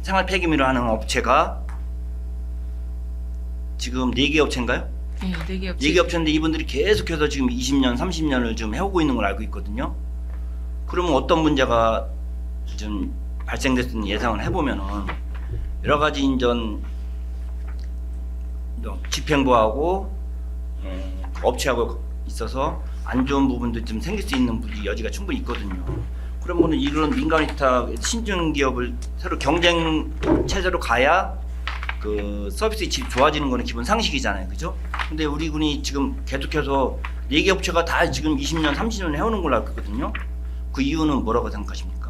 생활 폐기물을 하는 업체가 지금 4개 업체인가요? 네, 4개 업체. 4개 업체인데 이분들이 계속해서 지금 20년, 30년을 지금 해오고 있는 걸 알고 있거든요. 그러면 어떤 문제가 좀 발생됐든 예상을 해보면은 여러 가지 인전 집행부하고 업체하고 있어서 안 좋은 부분도 좀 생길 수 있는 여지가 충분히 있거든요. 그러면 이런 민간 위탁 신중 기업을 새로 경쟁 체제로 가야 그 서비스 질이 좋아지는 거는 기본 상식이잖아요, 그죠? 근데 우리 군이 지금 계속해서 4개 업체가 다 지금 20년, 30년 해오는 걸로 알고 있거든요. 그 이유는 뭐라고 생각하십니까?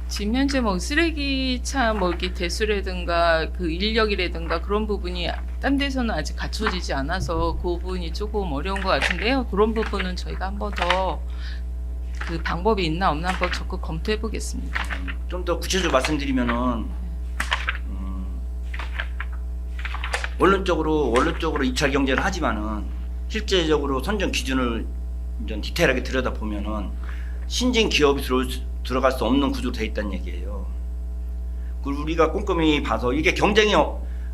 지금 현재 뭐 쓰레기차 뭐 이렇게 대수라든가 그 인력이라든가 그런 부분이 딴 데서는 아직 갖춰지지 않아서 그 부분이 조금 어려운 것 같은데요. 그런 부분은 저희가 한 번 더 그 방법이 있나 없나 한번 적극 검토해 보겠습니다. 좀 더 구체적으로 말씀드리면은 원론적으로 입찰 경쟁을 하지만은 실제적으로 선정 기준을 좀 디테일하게 들여다 보면은 신진 기업이 들어갈 수 없는 구조로 돼 있다는 얘기예요. 그리고 우리가 꼼꼼히 봐서 이게 경쟁이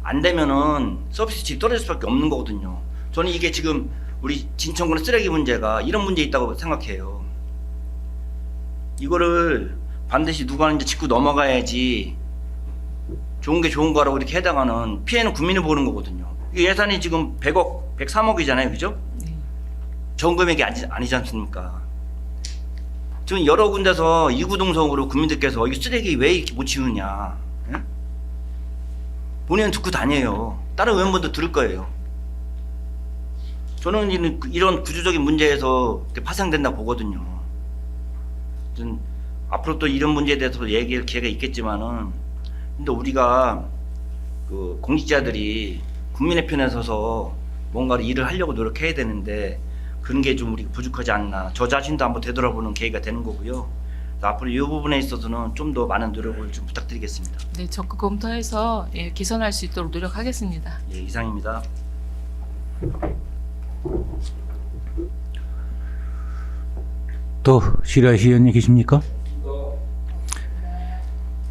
안 되면은 서비스 질이 떨어질 수밖에 없는 거거든요. 저는 이게 지금 우리 진천군의 쓰레기 문제가 이런 문제 있다고 생각해요. 이거를 반드시 누가 이제 짚고 넘어가야지 좋은 게 좋은 거라고 이렇게 해당하는 피해는 국민이 보는 거거든요. 이게 예산이 지금 100억, 103억이잖아요, 그죠? 네. 적은 금액이 아니지 않습니까? 지금 여러 군데서 이구동성으로 국민들께서 이 쓰레기 왜 이렇게 못 치우냐, 예? 본인은 듣고 다녀요. 다른 의원분도 들을 거예요. 저는 이런 구조적인 문제에서 파생된다 보거든요. 앞으로 또 이런 문제에 대해서 얘기할 기회가 있겠지만은, 근데 우리가 그 공직자들이 국민의 편에 서서 뭔가를 일을 하려고 노력해야 되는데 그런 게 좀 우리가 부족하지 않나. 저 자신도 한번 되돌아보는 계기가 되는 거고요. 앞으로 이 부분에 있어서는 좀 더 많은 노력을 좀 부탁드리겠습니다. 네, 적극 검토해서 예, 개선할 수 있도록 노력하겠습니다. 예, 이상입니다. 또 실화의 의원님 계십니까?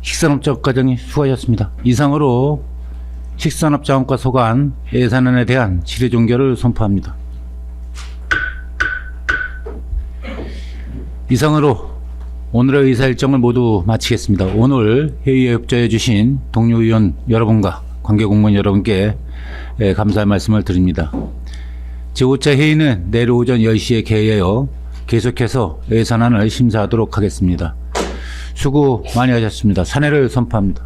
식산업자원과장님 수고하셨습니다. 이상으로 식산업자원과 소관 예산안에 대한 질의 종결을 선포합니다. 이상으로 오늘의 의사 일정을 모두 마치겠습니다. 오늘 회의에 협조해 주신 동료 의원 여러분과 관계공무원 여러분께 감사의 말씀을 드립니다. 제5차 회의는 내일 오전 10시에 개회하여 계속해서 예산안을 심사하도록 하겠습니다. 수고 많이 하셨습니다. 산회를 선포합니다.